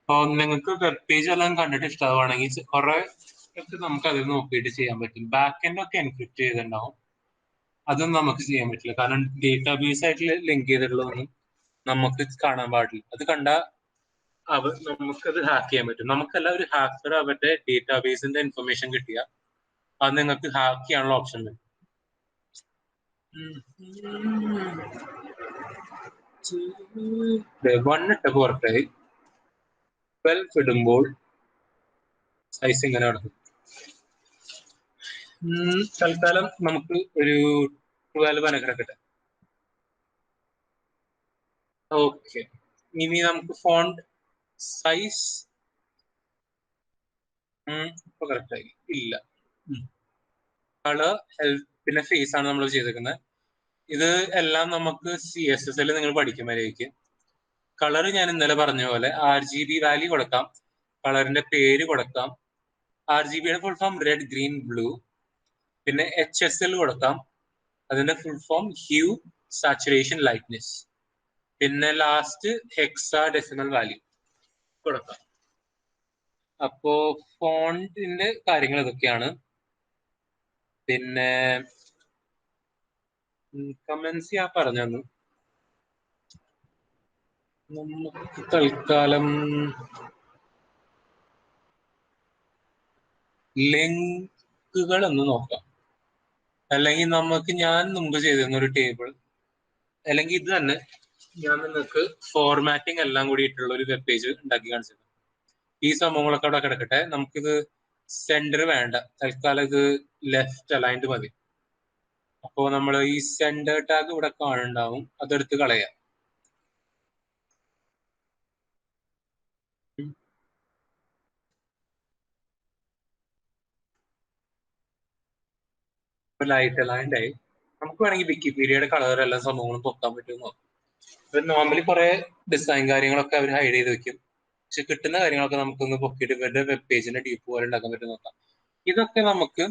A: അപ്പോൾ നിങ്ങൾക്ക് വെബ് പേജ് എല്ലാം കണ്ടിട്ട് ഇഷ്ടമാണെങ്കിൽ കുറെ ഒക്കെ നമുക്ക് അതിൽ നോക്കിയിട്ട് ചെയ്യാൻ പറ്റും. ബാക്ക് എൻഡ് ഒക്കെ എൻക്രിപ്റ്റ് ചെയ്തിട്ടുണ്ടാവും, അതൊന്നും നമുക്ക് ചെയ്യാൻ പറ്റില്ല. കാരണം ഡേറ്റാബേസ് ആയിട്ട് ലിങ്ക് ചെയ്തിട്ടുള്ളതൊന്നും നമുക്ക് കാണാൻ പാടില്ല. അത് കണ്ടാൽ നമുക്കത് ഹാക്ക് ചെയ്യാൻ പറ്റും. നമുക്കല്ല, ഒരു ഹാക്കർ അവരുടെ ഡേറ്റാബേസിന്റെ ഇൻഫർമേഷൻ കിട്ടിയ അത് നിങ്ങൾക്ക് ഹാക്ക് ചെയ്യാനുള്ള ഓപ്ഷൻ വരും. വണ്ണിട്ട് പുറത്തായി 12 ഇടുമ്പോൾ സൈസ് ഇങ്ങനെ നടക്കും. തൽക്കാലം നമുക്ക് ഒരു 12 കിടക്കട്ടെ. ഓക്കെ, ഇനി നമുക്ക് ഫോണ്ട് സൈസ് ഇപ്പൊ കറക്റ്റായി ഇല്ല. കളർ, ഹെൽത്ത്, പിന്നെ ഫേസ് ആണ് നമ്മൾ ചെയ്തേക്കുന്നത്. ഇത് എല്ലാം നമുക്ക് CSS നിങ്ങൾ പഠിക്കുമ്പോഴേക്കും. കളർ ഞാൻ ഇന്നലെ പറഞ്ഞ പോലെ RGB വാല്യൂ കൊടുക്കാം, കളറിന്റെ പേര് കൊടുക്കാം. RGBയുടെ full form red, green, blue. പിന്നെ HSL കൊടുക്കാം, അതിന്റെ full form hue, saturation, lightness. പിന്നെ ലാസ്റ്റ് ഹെക്സാഡെസിമൽ വാല്യൂ കൊടുക്കാം. അപ്പോ ഫോണ്ടിന്റെ കാര്യങ്ങൾ ഇതൊക്കെയാണ്. പിന്നെ കമന്റ്സ് ഞാൻ പറഞ്ഞു തന്നു. നമുക്ക് തൽക്കാലം ലിങ്കുകൾ ഒന്ന് നോക്കാം. അല്ലെങ്കിൽ നമുക്ക് ഞാൻ മുമ്പ് ചെയ്തിരുന്ന ഒരു ടേബിൾ, അല്ലെങ്കിൽ ഇത് തന്നെ ഞാൻ നിങ്ങൾക്ക് ഫോർമാറ്റിംഗ് എല്ലാം കൂടിയിട്ടുള്ള ഒരു വെബ് പേജ് ഉണ്ടാക്കി കാണിച്ചത്. ഈ സംഭവങ്ങളൊക്കെ അവിടെ കിടക്കട്ടെ. നമുക്കിത് സെന്റർ വേണ്ട, തൽക്കാലം ഇത് ലെഫ്റ്റ് അലൈൻഡ് മതി. അപ്പോ നമ്മൾ ഈ സെന്റർ ടാഗ് ഇവിടെ കാണുന്നുണ്ടാവും, അതെടുത്ത് കളയാം. ലൈറ്റ് അലൈൻഡ് ആയി. നമുക്ക് വേണമെങ്കിൽ വിക്കിപീഡിയയുടെ കളർ എല്ലാ സംഭവങ്ങളും പൊക്കാൻ പറ്റുമോ? ഇവർ നോർമലി കുറെ ഡിസൈൻ കാര്യങ്ങളൊക്കെ അവർ ഹൈഡ് ചെയ്ത് വെക്കും. പക്ഷെ കിട്ടുന്ന കാര്യങ്ങളൊക്കെ നമുക്കൊന്ന് പൊക്കിയിട്ട് ഇവരുടെ വെബ് പേജിന്റെ ഡീപ്പ് പോലെ ഉണ്ടാക്കാൻ പറ്റും നോക്കാം. ഇതൊക്കെ നമുക്ക്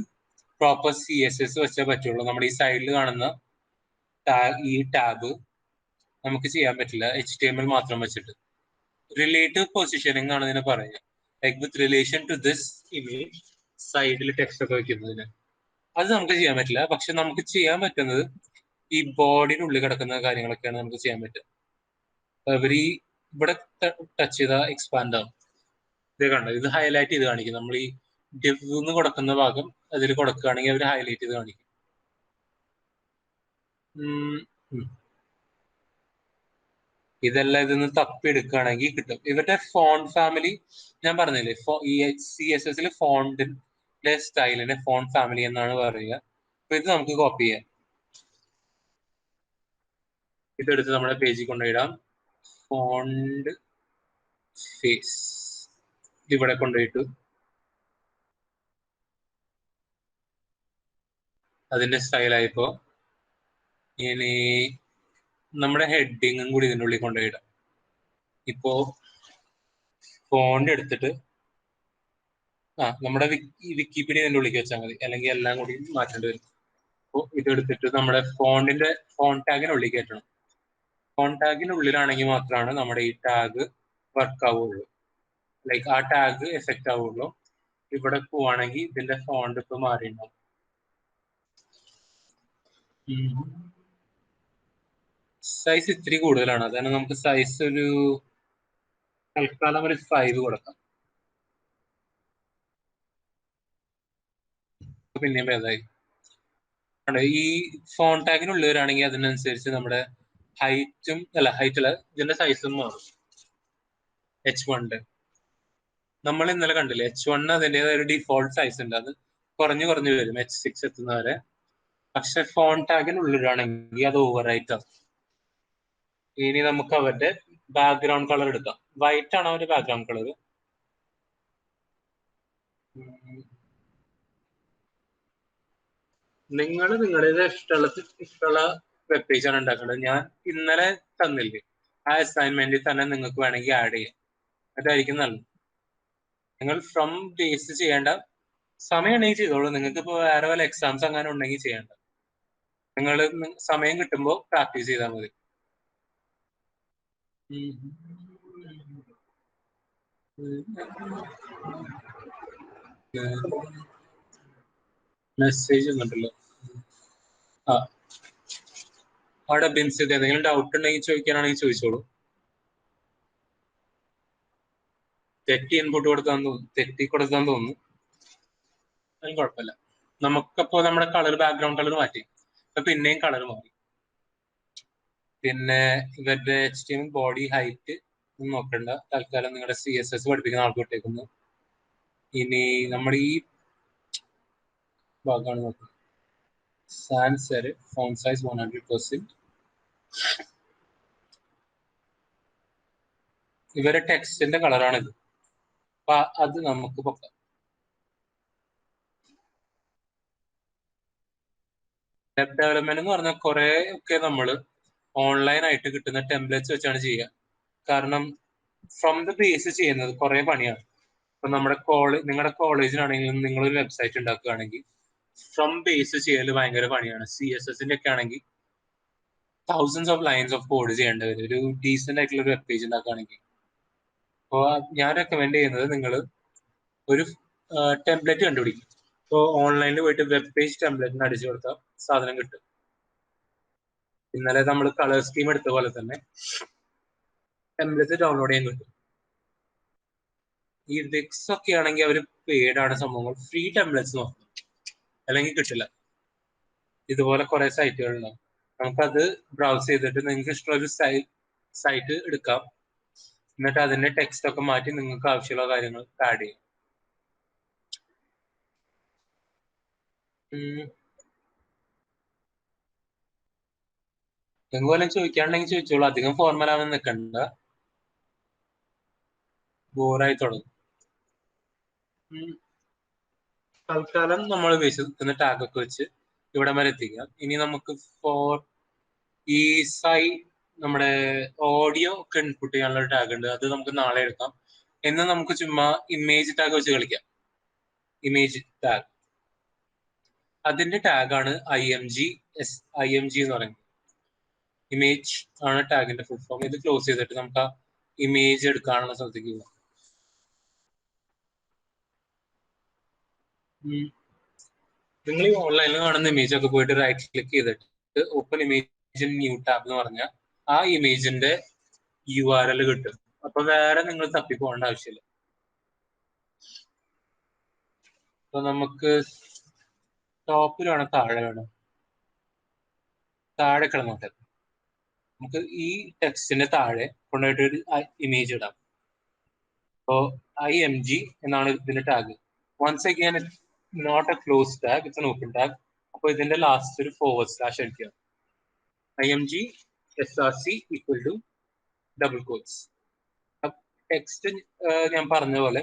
A: പ്രോപ്പർ CSS വെച്ചാൽ പറ്റുള്ളൂ. നമ്മുടെ ഈ സൈഡിൽ കാണുന്ന ഈ ടാബ് നമുക്ക് ചെയ്യാൻ പറ്റില്ല HTML മാത്രം വെച്ചിട്ട്. റിലേറ്റീവ് പൊസിഷനിങ് ആണ് ഇതിനെ പറയുക. Like with relation to this image സൈഡിൽ ടെക്സ്റ്റ് ഒക്കെ വെക്കുന്നതിന്. അത് നമുക്ക് ചെയ്യാൻ പറ്റില്ല. പക്ഷെ നമുക്ക് ചെയ്യാൻ പറ്റുന്നത് ഈ ബോഡിനുള്ളിൽ കിടക്കുന്ന കാര്യങ്ങളൊക്കെയാണ് നമുക്ക് ചെയ്യാൻ പറ്റുക. ഇവര് ഇവിടെ ടച്ച് ചെയ്ത എക്സ്പാൻഡ് ആവും. ഇത് കണ്ടോ, ഇത് ഹൈലൈറ്റ് ചെയ്ത് കാണിക്കും. നമ്മൾ ഈ ഡിവ് കൊടുക്കുന്ന ഭാഗം അതിൽ കൊടുക്കുകയാണെങ്കിൽ അവർ ഹൈലൈറ്റ് ചെയ്ത് കാണിക്കും. ഇതെല്ലാം ഇതിന്ന് തപ്പിയെടുക്കുകയാണെങ്കിൽ കിട്ടും. ഇവരുടെ ഫോണ്ട് ഫാമിലി ഞാൻ പറഞ്ഞില്ലേ, ഈ CSS ഫോണ്ടിന്റെ സ്റ്റൈലിനെ ഫോണ്ട് ഫാമിലി എന്നാണ് പറയുക. അപ്പൊ ഇത് നമുക്ക് കോപ്പി ചെയ്യാം. ഇതെടുത്ത് നമ്മുടെ പേജിൽ കൊണ്ടുപോയിടാം. ഫോണ്ട് ഫേസ് ഇവിടെ കൊണ്ടുപോയിട്ടു. അതിന്റെ സ്റ്റൈലായിപ്പോ ഇനി നമ്മുടെ ഹെഡിങ്ങും കൂടി ഇതിൻ്റെ ഉള്ളിൽ കൊണ്ടുപോയിടാം. ഇപ്പോ ഫോണ്ട് എടുത്തിട്ട് നമ്മുടെ വിക്കിപീഡിയ ഇതിൻ്റെ ഉള്ളിൽ വെച്ചാൽ മതി, അല്ലെങ്കിൽ എല്ലാം കൂടി മാറ്റേണ്ടി വരും. അപ്പോൾ ഇതെടുത്തിട്ട് നമ്മുടെ ഫോണ്ട് ടാഗിനുള്ളിൽ കയറ്റണം. ഫോണ്ട് ടാഗിനുള്ളിലാണെങ്കിൽ മാത്രമാണ് നമ്മുടെ ഈ ടാഗ് വർക്ക് ആവുള്ളൂ, ലൈക്ക് ആ ടാഗ് എഫക്റ്റ് ആവുള്ളൂ. ഇവിടെ പോവാണെങ്കിൽ ഇതിന്റെ ഫോണ്ട് ഇപ്പൊ മാറിയിട്ടുണ്ടാവും. സൈസ് ഇത്തിരി കൂടുതലാണ്, അതാണ് നമുക്ക് സൈസ് ഒരു തൽക്കാലം ഒരു 5 കൊടുക്കാം. പിന്നെയും ഭേദമായി. ഈ ഫോൺ ടാഗിനുള്ളവരാണെങ്കിൽ അതിനനുസരിച്ച് നമ്മുടെ ഹൈറ്റും ഹൈറ്റ് അല്ല, ഇതിന്റെ സൈസും മാറും. H1 നമ്മൾ ഇന്നലെ കണ്ടില്ലേ, H1 അതിൻ്റെതായ ഒരു ഡിഫോൾട്ട് സൈസ് ഉണ്ട്. അത് കുറഞ്ഞു വരും H6 എത്തുന്നവരെ. പക്ഷെ ഫോൺ ടാഗിനുള്ളിലാണെങ്കിൽ അത് ഓവർ റൈറ്റ് ആവും. ഇനി നമുക്ക് അവരുടെ ബാക്ക്ഗ്രൗണ്ട് കളർ എടുക്കാം. വൈറ്റ് ആണ് അവരുടെ ബാക്ക്ഗ്രൗണ്ട് കളർ. നിങ്ങൾ നിങ്ങളുടെ ഇഷ്ടമുള്ള വെബ് പേജാണ് ഉണ്ടാക്കേണ്ടത്. ഞാൻ ഇന്നലെ തന്നില്ലേ, ആ അസൈൻമെന്റിൽ തന്നെ നിങ്ങൾക്ക് വേണമെങ്കിൽ ആഡ് ചെയ്യാം. അതായിരിക്കും നല്ലത്. നിങ്ങൾ ഫ്രം ബേസ് ചെയ്യേണ്ട, സമയം ഉണ്ടെങ്കിൽ ചെയ്തോളൂ. നിങ്ങൾക്ക് ഇപ്പോൾ വേറെ വല്ല എക്സാംസ് അങ്ങനെ ഉണ്ടെങ്കിൽ ചെയ്യേണ്ട. നിങ്ങൾ സമയം കിട്ടുമ്പോൾ പ്രാക്ടീസ് ചെയ്താൽ മതി. മെസ്സേജ് ഒന്നുണ്ടല്ലോ. അവിടെ ബിൻസിന്റെ എന്തെങ്കിലും ഡൗട്ട് ഉണ്ടെങ്കിൽ ചോദിക്കാനാണെങ്കിൽ ചോദിച്ചോളൂ. തെറ്റി ഇൻപുട്ട് തെറ്റി കൊടുത്താന്ന് തോന്നുന്നു. അതിന് കുഴപ്പമില്ല. നമുക്കപ്പോ നമ്മുടെ ബാക്ക്ഗ്രൗണ്ട് കളർ മാറ്റി, അപ്പൊ പിന്നെയും കളർ മാറി. പിന്നെ ഇവരുടെ HTML ബോഡി ഹൈറ്റ് ഒന്നും നോക്കണ്ട, തൽക്കാലം നിങ്ങളുടെ CSS പഠിപ്പിക്കുന്ന ആൾക്ക് വിട്ടേക്കുന്നു. ഇനി നമ്മുടെ ഈ ഭാഗമാണ് നോക്കുന്നത്. Sans font size 100%. ഇവരെ ടെക്സ്റ്റിന്റെ കളറാണിത്. അപ്പൊ അത് നമുക്ക് പൊക്കാം. വെബ് ഡെവലപ്മെന്റ് എന്ന് പറഞ്ഞാൽ കുറെ ഒക്കെ നമ്മൾ ഓൺലൈൻ ആയിട്ട് കിട്ടുന്ന ടെംപ്ലേറ്റ്സ് വെച്ചാണ് ചെയ്യുക. കാരണം ഫ്രം ദ ബേസ് ചെയ്യുന്നത് കുറെ പണിയാണ്. ഇപ്പൊ നിങ്ങളുടെ കോളേജിലാണെങ്കിലും നിങ്ങളൊരു വെബ്സൈറ്റ് ഉണ്ടാക്കുകയാണെങ്കിൽ ഫ്രം ബേസ് ചെയ്യൽ ഭയങ്കര പണിയാണ്. CSSന്റെ ഒക്കെ ആണെങ്കിൽ thousands of lines of code ചെയ്യേണ്ടി വരും ഒരു ഡീസെന്റ് ആയിട്ടുള്ള ഒരു വെബ് പേജ് ഉണ്ടാക്കുകയാണെങ്കിൽ. അപ്പോൾ ഞാൻ റെക്കമെൻഡ് ചെയ്യുന്നത് നിങ്ങൾ ഒരു ടെംപ്ലേറ്റ് കണ്ടുപിടിക്കും. ഇപ്പോൾ ഓൺലൈനിൽ പോയിട്ട് വെബ് പേജ് ടെംപ്ലേറ്റിന് അടിച്ചു കൊടുത്താൽ സാധനം കിട്ടും. ഇന്നലെ നമ്മൾ കളർ സ്കീം എടുത്ത പോലെ തന്നെ ടെംപ്ലേറ്റ് ഡൗൺലോഡ് ചെയ്യാൻ കിട്ടും. ഈ വിക്സ് ഒക്കെ ആണെങ്കിൽ അവർ പെയ്ഡാണ് സംഭവങ്ങൾ. ഫ്രീ ടെംപ്ലേറ്റ്സ് നോക്കണം, അല്ലെങ്കിൽ കിട്ടില്ല. ഇതുപോലെ കുറെ സൈറ്റുകളുണ്ടാവും. നമുക്കത് ബ്രൗസ് ചെയ്തിട്ട് നിങ്ങൾക്ക് ഇഷ്ടമുള്ള സൈറ്റ് എടുക്കാം. എന്നിട്ട് അതിന്റെ ടെക്സ്റ്റ് ഒക്കെ മാറ്റി നിങ്ങൾക്ക് ആവശ്യമുള്ള കാര്യങ്ങൾ ആഡ് ചെയ്യും. എന്തുപോലെ ചോദിക്കാണ്ടെങ്കിൽ ചോദിച്ചോളൂ. അധികം ഫോർമൽ ആവാൻ നിൽക്കണ്ട, ബോറായി തുടങ്ങും. തൽക്കാലം നമ്മൾ ഉപയോഗിക്കുന്ന ടാഗ് ഒക്കെ വെച്ച് ഇവിടെ വരെ എത്തിക്കാം. ഇനി നമുക്ക് ഈ നമ്മുടെ ഓഡിയോ ഒക്കെ ഇൻപുട്ട് ചെയ്യാനുള്ള ടാഗ് ഉണ്ട്. അത് നമുക്ക് നാളെ എടുക്കാം. എന്ന് നമുക്ക് ചുമ്മാ ഇമേജ് ടാഗ് വെച്ച് കളിക്കാം. ഇമേജ് ടാഗ്, അതിന്റെ ടാഗാണ് IMG എന്ന് പറയുന്നത്. ഇമേജ് ആണ് ടാഗിന്റെ ഫുൾ ഫോം. ഇത് ക്ലോസ് ചെയ്തിട്ട് നമുക്ക് ആ ഇമേജ് എടുക്കാനുള്ള സ്ഥലത്തേക്ക് പോകാം. നിങ്ങൾ ഈ ഓൺലൈനിൽ കാണുന്ന ഇമേജ് ഒക്കെ പോയിട്ട് റൈറ്റ് ക്ലിക്ക് ചെയ്തിട്ട് open image in new tab എന്ന് പറഞ്ഞാൽ ആ ഇമേജിന്റെ URL കിട്ടും. അപ്പൊ വേറെ നിങ്ങൾ തപ്പി പോകേണ്ട ആവശ്യമില്ല. അപ്പൊ നമുക്ക് ടോപ്പിൽ വേണം, താഴെ വേണം, താഴെ കിടന്നോട്ടെ. നമുക്ക് ഈ ടെക്സ്റ്റിന്റെ താഴെ കൊണ്ടുപോയിട്ട് ഒരു ഇമേജ് ഇടാം. അപ്പോ IMG എന്നാണ് ഇതിന്റെ tag. Once again not a close tag, it's an open tag. അപ്പൊ ഇതിന്റെ ലാസ്റ്റ് ഒരു / അടിക്കുക. IMG SRC equal to double quotes. Text ഞാൻ പറഞ്ഞ പോലെ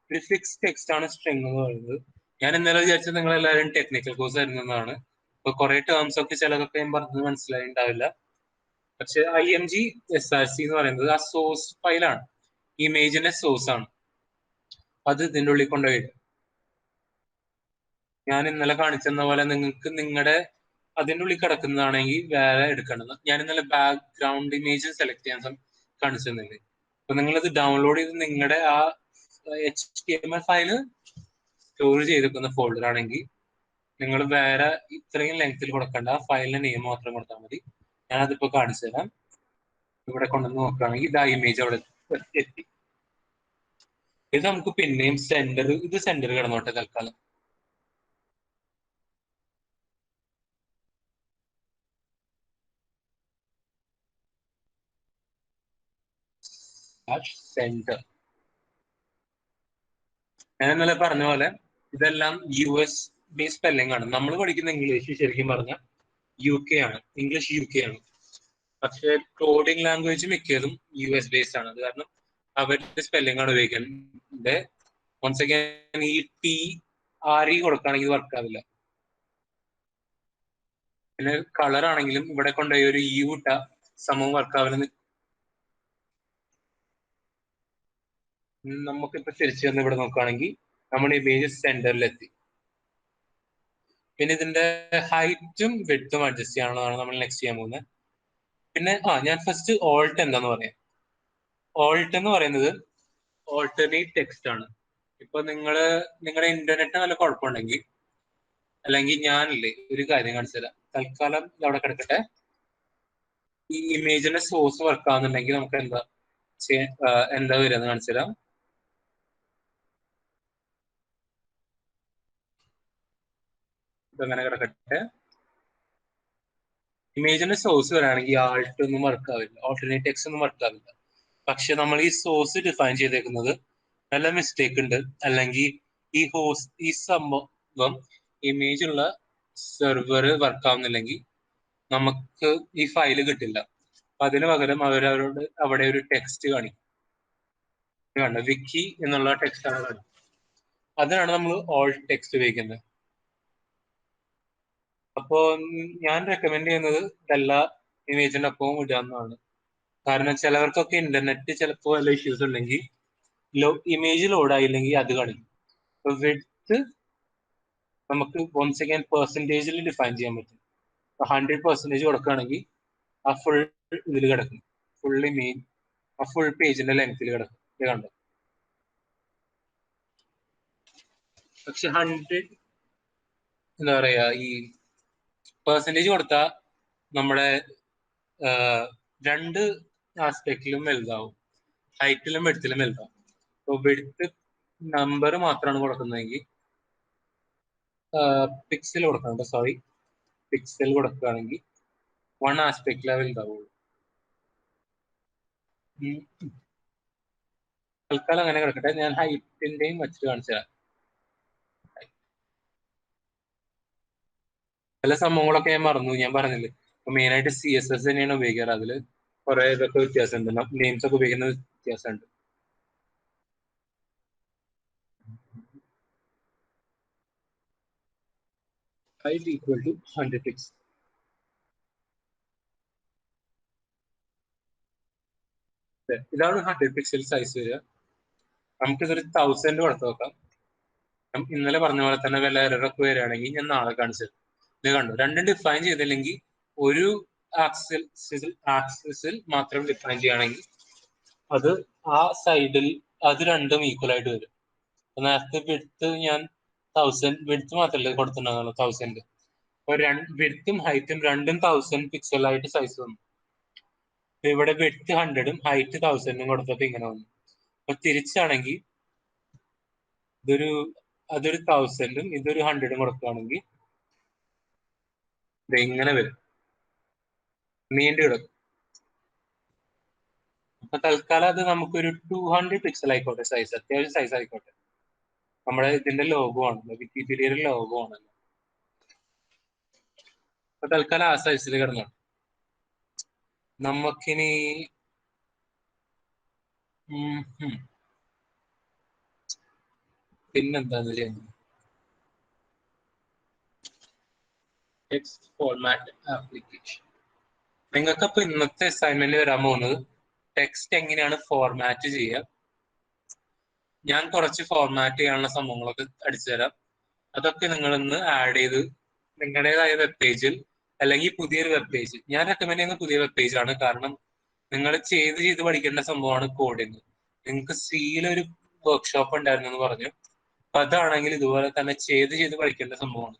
A: ഒരു ഫിക്സ് ടെക്സ്റ്റ് ആണ് സ്ട്രിംഗ് എന്ന് പറയുന്നത്. ഞാൻ ഇന്നലെ വിചാരിച്ചത് നിങ്ങൾ എല്ലാവരും ടെക്നിക്കൽ കോഴ്സ് ആയിരുന്നതാണ്. അപ്പൊ കുറെ ടേംസ് ഒക്കെ ചിലതൊക്കെ ഞാൻ പറഞ്ഞത് മനസ്സിലായിണ്ടാവില്ല. പക്ഷെ IMG SRC എന്ന് പറയുന്നത് ആ സോഴ്സ് ഫയലാണ്, ഇമേജിന്റെ സോഴ്സ് ആണ്. അത് ഇതിന്റെ ഉള്ളിൽ കൊണ്ടുപോയി ഞാൻ ഇന്നലെ കാണിച്ചെന്ന പോലെ നിങ്ങൾക്ക് നിങ്ങളുടെ അതിൻ്റെ ഉള്ളിൽ കിടക്കുന്നതാണെങ്കിൽ വേറെ എടുക്കേണ്ടത്. ഞാൻ ഇന്നലെ ബാക്ക്ഗ്രൗണ്ട് ഇമേജ് സെലക്ട് ചെയ്യാൻ കാണിച്ചു തന്നില്ലേ. അപ്പൊ നിങ്ങളിത് ഡൗൺലോഡ് ചെയ്ത് നിങ്ങളുടെ ആ HTML ഫയല് സ്റ്റോർ ചെയ്തിരിക്കുന്ന ഫോൾഡർ ആണെങ്കിൽ നിങ്ങൾ വേറെ ഇത്രയും ലെങ്ത്തിൽ കൊടുക്കേണ്ട, ആ ഫയലിന്റെ നെയിം മാത്രം കൊടുത്താൽ മതി. ഞാനതിപ്പോ കാണിച്ചു തരാം. ഇവിടെ കൊണ്ടുവന്ന് നോക്കുകയാണെങ്കിൽ ഇത് ആ ഇമേജ് അവിടെ എത്തി. ഇത് നമുക്ക് പിന്നെയും ഇത് സെന്റർ കിടന്നോട്ടെ തൽക്കാലം. സെന്റർ ഞാൻ ഇന്നലെ പറഞ്ഞ പോലെ ഇതെല്ലാം US ബേസ് സ്പെല്ലിംഗ് ആണ്. നമ്മൾ പഠിക്കുന്ന ഇംഗ്ലീഷ് ശരിക്കും പറഞ്ഞാൽ UK ആണ്, ഇംഗ്ലീഷ് UK ആണ്. പക്ഷെ കോഡിംഗ് ലാംഗ്വേജ് മിക്കതും US ബേസ്ഡ് ആണ്. അത് കാരണം അവരുടെ സ്പെല്ലിംഗ് ആണ് ഉപയോഗിക്കുന്നത്. വൺസ് അഗൈൻ ഈ TRE കൊടുക്കുകയാണെങ്കിൽ വർക്ക് ആവില്ല. പിന്നെ കളർ ആണെങ്കിലും ഇവിടെ കൊണ്ടുപോയി ഒരു U ഇട്ട സംഭവം വർക്ക് ആവില്ല. നമുക്കിപ്പോ തിരിച്ചു വന്ന് ഇവിടെ നോക്കുകയാണെങ്കിൽ നമ്മുടെ ഇമേജ് സെന്ററിലെത്തി. പിന്നെ ഇതിന്റെ ഹൈറ്റും വിഡ്ത്തും അഡ്ജസ്റ്റ് ചെയ്യാനുള്ളതാണ് നമ്മൾ നെക്സ്റ്റ് ചെയ്യാൻ പോകുന്നത്. പിന്നെ ഞാൻ ഫസ്റ്റ് ഓൾട്ട് എന്താന്ന് പറയാം. ഓൾട്ട് എന്ന് പറയുന്നത് ഓൾട്ടർനേറ്റ് ടെക്സ്റ്റ് ആണ്. ഇപ്പൊ നിങ്ങളുടെ ഇന്റർനെറ്റിന് നല്ല കുഴപ്പമുണ്ടെങ്കിൽ, അല്ലെങ്കിൽ ഞാനില്ലേ ഒരു കാര്യം കാണിച്ചു തരാം. തൽക്കാലം അവിടെ കിടക്കട്ടെ. ഈ ഇമേജിന്റെ സോഴ്സ് വർക്ക് ആവുന്നുണ്ടെങ്കിൽ നമുക്ക് എന്താ വരിക എന്ന് കാണിച്ചു തരാം. ഇതങ്ങനെ കിടക്കട്ടെ. ഇമേജിന്റെ സോഴ്സ് വരാണെങ്കിൽ ആൾട്ട് ഒന്നും വർക്ക് ആവില്ല, ഓൾട്ടർനേറ്റ് ടെക്സ്റ്റ് ഒന്നും വർക്ക് ആവില്ല. പക്ഷെ നമ്മൾ ഈ സോഴ്സ് ഡിഫൈൻ ചെയ്തേക്കുന്നത് നല്ല മിസ്റ്റേക്ക് ഉണ്ട്, അല്ലെങ്കിൽ ഈ സംഭവം ഇമേജ് ഉള്ള സെർവർ വർക്ക് ആവുന്നില്ലെങ്കിൽ നമുക്ക് ഈ ഫയല് കിട്ടില്ല. അപ്പൊ അതിന് പകരം അവരവരോട് അവിടെ ഒരു ടെക്സ്റ്റ് കാണിക്കും. കണ്ടോ, വിക്കി എന്നുള്ള ടെക്സ്റ്റ് ആണ് കാണിക്കുന്നത്. അതിനാണ് നമ്മൾ ഓൾട്ട് ടെക്സ്റ്റ് ഉപയോഗിക്കുന്നത്. അപ്പോ ഞാൻ റെക്കമെൻഡ് ചെയ്യുന്നത് എല്ലാ ഇമേജിന്റെ ഒപ്പവും ഇടാവുന്നതാണ്. കാരണം ചിലവർക്കൊക്കെ ഇന്റർനെറ്റ് ചിലപ്പോൾ വല്ല ഇഷ്യൂസ് ഉണ്ടെങ്കിൽ ഇമേജ് ലോഡ് ആയില്ലെങ്കിൽ അത് കാണിക്കും. വിഡ്ത്ത് നമുക്ക് വൺസ് അഗൈൻ പെർസെന്റേജിൽ ഡിഫൈൻ ചെയ്യാൻ പറ്റും. 100% കൊടുക്കുകയാണെങ്കിൽ ആ ഫുൾ ഇതിൽ കിടക്കും, ഫുൾ ഇമേജ് ആ ഫുൾ പേജിന്റെ ലെങ്ത്തിൽ കിടക്കും. ഇത് കണ്ടോ. പക്ഷെ 100 എന്താ പറയാ, ഈ പെർസെന്റേജ് കൊടുത്താൽ നമ്മുടെ രണ്ട് ആസ്പെക്റ്റിലും വലുതാവും, ഹൈറ്റിലും വിഡ്ത്തിലും വലുതാവും. അപ്പോൾ വിഡ്ത്ത് നമ്പർ മാത്രമാണ് കൊടുക്കുന്നതെങ്കിൽ പിക്സൽ കൊടുക്കണം, സോറി പിക്സൽ കൊടുക്കുകയാണെങ്കിൽ 1 ആസ്പെക്റ്റിലേ വലുതാവുള്ളൂ. തൽക്കാലം അങ്ങനെ കിടക്കട്ടെ. ഞാൻ ഹൈറ്റിന്റെയും വെച്ചിട്ട് കാണിച്ചു തരാം. ചില സംഭവങ്ങളൊക്കെ ഞാൻ മറന്നു, ഞാൻ പറഞ്ഞില്ലേ. മെയിൻ ആയിട്ട് CSS തന്നെയാണ് ഉപയോഗിക്കാറ്. അതിൽ കുറെ ഇതൊക്കെ വ്യത്യാസമുണ്ട്, നെയിംസ് ഒക്കെ ഉപയോഗിക്കുന്ന വ്യത്യാസമുണ്ട്. Height equal to 100 pixel. ഇതാണ് 100 പിക്സൽ സൈസ് വരിക. നമുക്കിതൊരു 1000 കൊടുത്ത് നോക്കാം. ഇന്നലെ പറഞ്ഞ പോലെ തന്നെ വല്ല എററൊക്കെ വരികയാണെങ്കിൽ ഞാൻ നാളെ കാണിച്ചു തരും. ഇത് കണ്ടു, രണ്ടും ഡിഫൈൻ ചെയ്തില്ലെങ്കിൽ ഒരു ആക്സിസിൽ മാത്രം ഡിഫൈൻ ചെയ്യുകയാണെങ്കിൽ ആ സൈഡിൽ അത് രണ്ടും ഈക്വൽ ആയിട്ട് വരും. നേരത്തെ വിഡ്ത്ത് ഞാൻ 1000 വിഡ്ത്ത് മാത്രമല്ലേ കൊടുത്തിട്ടുണ്ടാകുള്ളൂ 1000. അപ്പൊ വിഡ്ത്തും ഹൈറ്റും രണ്ടും 1000 പിക്സൽ ആയിട്ട് സൈസ് വന്നു. ഇവിടെ വിഡ്ത്ത് 100ഉം ഹൈറ്റ് 1000ഉം കൊടുത്തപ്പോ ഇങ്ങനെ വന്നു. അപ്പൊ തിരിച്ചാണെങ്കിൽ അതൊരു 1000ഉം ഇതൊരു 100ഉം കൊടുക്കുകയാണെങ്കിൽ ഇത് ഇങ്ങനെ വരും, നീണ്ടു കിടക്കും. അപ്പൊ തൽക്കാലം അത് നമുക്കൊരു 200 പിക്സൽ ആയിക്കോട്ടെ, സൈസ് അത്യാവശ്യം സൈസ് ആയിക്കോട്ടെ. നമ്മുടെ ഇതിന്റെ ലോഗോ ആണ്, വിക്കിപീഡിയയുടെ ലോഗോ ആണ്. അപ്പൊ തൽക്കാലം ആ സൈസിൽ കിടന്നു. നമുക്കിനി പിന്നെന്താന്ന് ചെയ്യുന്നത്, ടെക്സ്റ്റ് ഫോർമാറ്റ് ആപ്ലിക്കേഷൻ. നിങ്ങൾക്കപ്പോ ഇന്നത്തെ അസൈൻമെന്റ് വരാൻ പോകുന്നത് ടെക്സ്റ്റ് എങ്ങനെയാണ് ഫോർമാറ്റ് ചെയ്യുക. ഞാൻ കുറച്ച് ഫോർമാറ്റ് ചെയ്യാനുള്ള സംഭവങ്ങളൊക്കെ അടിച്ചു തരാം. അതൊക്കെ നിങ്ങൾ ഇന്ന് ആഡ് ചെയ്ത് നിങ്ങളുടേതായ വെബ് പേജിൽ അല്ലെങ്കിൽ പുതിയൊരു വെബ് പേജ്, ഞാൻ റെക്കമെൻഡ് ചെയ്യുന്ന പുതിയ വെബ് പേജ് ആണ്. കാരണം നിങ്ങൾ ചെയ്ത് പഠിക്കേണ്ട സംഭവമാണ് കോഡിങ്. നിങ്ങൾക്ക് സിയിലൊരു വർക്ക്ഷോപ്പ് ഉണ്ടായിരുന്നു എന്ന് പറഞ്ഞു. അപ്പൊ അതാണെങ്കിൽ ഇതുപോലെ തന്നെ ചെയ്ത് പഠിക്കേണ്ട സംഭവമാണ്.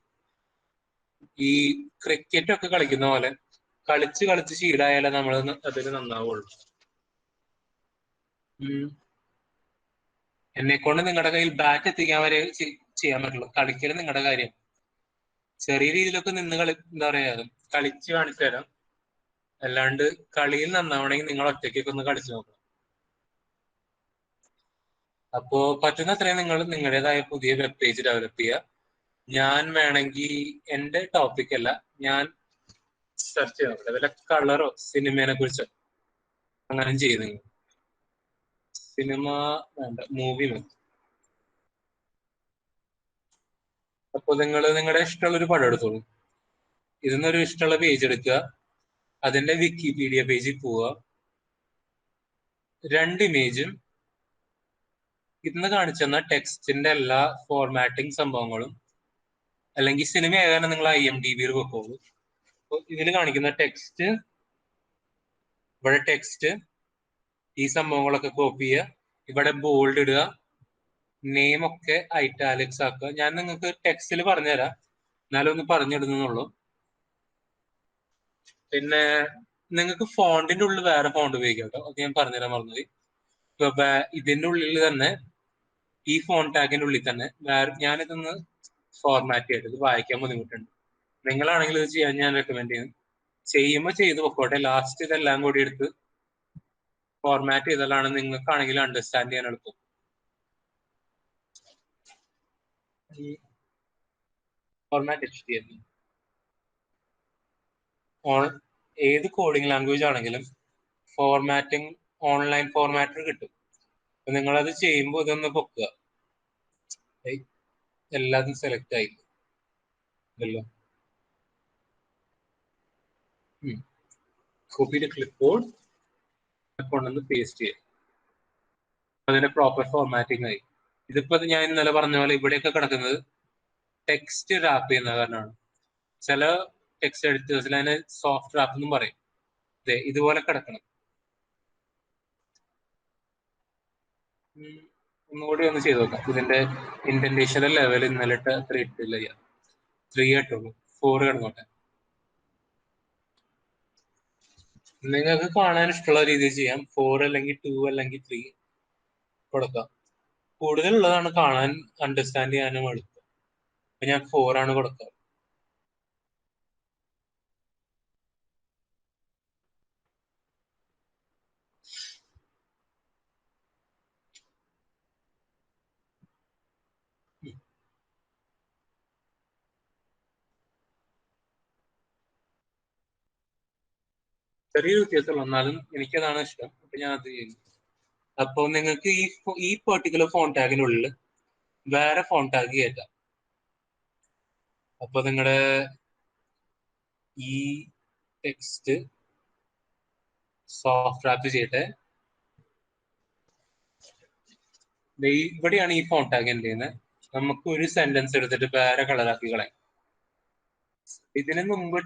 A: ഈ ക്രിക്കറ്റ് ഒക്കെ കളിക്കുന്ന പോലെ കളിച്ച് ശീലമായാലേ നമ്മൾ അതിൽ നന്നാവുള്ളൂ. എന്നെക്കൊണ്ട് നിങ്ങളുടെ കയ്യിൽ ബാറ്റ് എത്തിക്കാൻ വരെ ചെയ്യാൻ പറ്റുള്ളൂ. കളിക്കൽ നിങ്ങളുടെ കാര്യം. ചെറിയ രീതിയിലൊക്കെ നിന്ന് എന്താ പറയാ, കളിച്ച് കാണിച്ചു തരാം. അല്ലാണ്ട് കളിയിൽ നന്നാവണമെങ്കിൽ നിങ്ങൾ ഒറ്റയ്ക്കൊക്കെ ഒന്ന് കളിച്ചു നോക്കണം. അപ്പോ പറ്റുന്ന അത്രയും നിങ്ങൾ നിങ്ങളുടേതായ പുതിയ വെബ് പേജ് ഡെവലപ്പ് ചെയ്യുക. ഞാൻ വേണമെങ്കിൽ എന്റെ ടോപ്പിക് അല്ല, ഞാൻ സെർച്ച് ചെയ്യാം വല്ല കളറോ സിനിമയെ കുറിച്ചോ അങ്ങനെ ചെയ്യുന്നു. സിനിമ വേണ്ട, മൂവി മതി. അപ്പൊ നിങ്ങളുടെ ഇഷ്ടമുള്ള ഒരു പടം എടുത്തോളൂ. ഇതിന്നൊരു ഇഷ്ടമുള്ള പേജ് എടുക്കുക, അതിന്റെ വിക്കിപീഡിയ പേജിൽ പോവുക. 2 ഇമേജും ഇന്ന് കാണിച്ചെന്ന ടെക്സ്റ്റിന്റെ എല്ലാ ഫോർമാറ്റിംഗ് സംഭവങ്ങളും, അല്ലെങ്കിൽ സിനിമ ഏതാണ് നിങ്ങൾ IMDbയിൽ വെക്കോളൂ. അപ്പൊ ഇതിൽ കാണിക്കുന്ന ടെക്സ്റ്റ്, ഇവിടെ ടെക്സ്റ്റ്, ഈ സംഭവങ്ങളൊക്കെ കോപ്പി ചെയ്യുക. ഇവിടെ ബോൾഡ് ഇടുക, നെയിം ഒക്കെ ഐറ്റാലിക്സ് ആക്കുക. ഞാൻ നിങ്ങൾക്ക് ടെക്സ്റ്റിൽ പറഞ്ഞുതരാം, എന്നാലും ഒന്ന് പറഞ്ഞിടുന്നുള്ളൂ. പിന്നെ നിങ്ങൾക്ക് ഫോണ്ടിന്റെ ഉള്ളിൽ വേറെ ഫോണ്ട് ഉപയോഗിക്കാം കേട്ടോ, അത് ഞാൻ പറഞ്ഞുതരാൻ മറന്നുപോയി. ഇപ്പൊ ഇതിന്റെ ഉള്ളിൽ തന്നെ, ഈ ഫോൺ ടാഗിന്റെ ഉള്ളിൽ തന്നെ ഞാനിതൊന്ന് ഫോർമാറ്റ് ചെയ്തിട്ട് ഇത് വായിക്കാൻ ബുദ്ധിമുട്ടുണ്ട്. നിങ്ങളാണെങ്കിൽ ഇത് ചെയ്യാൻ ഞാൻ റെക്കമെൻഡ് ചെയ്യുന്നു. ചെയ്യുമ്പോൾ ചെയ്ത് പൊക്കോട്ടെ. ലാസ്റ്റ് ഇതെല്ലാം കൂടി എടുത്ത് ഫോർമാറ്റ് ചെയ്താലാണ് നിങ്ങൾക്കാണെങ്കിൽ അണ്ടർസ്റ്റാൻഡ് ചെയ്യാൻ എളുപ്പം. ഫോർമാറ്റ് HTML ഏത് കോഡിംഗ് ലാംഗ്വേജ് ആണെങ്കിലും ഫോർമാറ്റിംഗ് ഓൺലൈൻ ഫോർമാറ്റർ കിട്ടും. അപ്പൊ നിങ്ങളത് ചെയ്യുമ്പോൾ ഇതൊന്ന് പൊക്കുക. എല്ലാതും സെലക്ട് ആയില്ലോ. കോപ്പി ദ ക്ലിപ്ബോർഡ് കൊണ്ടുവന്ന് പേസ്റ്റ് ചെയ്യാം. അതിന്റെ പ്രോപ്പർ ഫോർമാറ്റിംഗ് ആയി. ഇതിപ്പോ ഞാൻ ഇന്നലെ പറഞ്ഞ പോലെ ഇവിടെയൊക്കെ കിടക്കുന്നത് ടെക്സ്റ്റ് റാപ്പ് ചെയ്യുന്ന കാരണമാണ്. ചില ടെക്സ്റ്റ് എഡിറ്റേഴ്സിൽ അതിനെ സോഫ്റ്റ് റാപ്പ് എന്നും പറയും. ഇതുപോലെ കിടക്കണം. ഒന്നുകൂടി ഒന്ന് ചെയ്ത് നോക്കാം. ഇതിന്റെ ഇന്റന്റേഷന്റെ ലെവൽ ഇന്നലെ 3 ഇട്ടില്ല, 3 ഇട്ടുള്ളൂ, 4 കിടന്നോട്ടെ. നിങ്ങൾക്ക് കാണാൻ ഇഷ്ടമുള്ള രീതിയിൽ ചെയ്യാം. 4 അല്ലെങ്കിൽ 2 അല്ലെങ്കിൽ 3 കൊടുക്കാം. കൂടുതലുള്ളതാണ് കാണാൻ അണ്ടർസ്റ്റാൻഡ് ചെയ്യാനും എളുപ്പം. അപ്പൊ ഞാൻ 4 ആണ് കൊടുക്കുക. ചെറിയൊരു വ്യത്യാസമുള്ള, എന്നാലും എനിക്കതാണ് ഇഷ്ടം. അപ്പൊ ഞാൻ അത് ചെയ്യുന്നു. അപ്പൊ നിങ്ങൾക്ക് ഈ പെർട്ടിക്കുലർ ഫോൺ ടാഗിനുള്ളിൽ വേറെ ഫോൺ ടാഗ് കയറ്റാം. അപ്പൊ നിങ്ങളുടെ ഈ ടെക്സ്റ്റ് സോഫ്റ്റ് റാപ്പ് ചെയ്യട്ടെ. ഇവിടെയാണ് ഈ ഫോൺ ടാഗ് എന്ത് ചെയ്യുന്നത്. നമുക്ക് ഒരു സെന്റൻസ് എടുത്തിട്ട് വേറെ കളറാക്കി കളയാം. ഇതിന് മുമ്പ്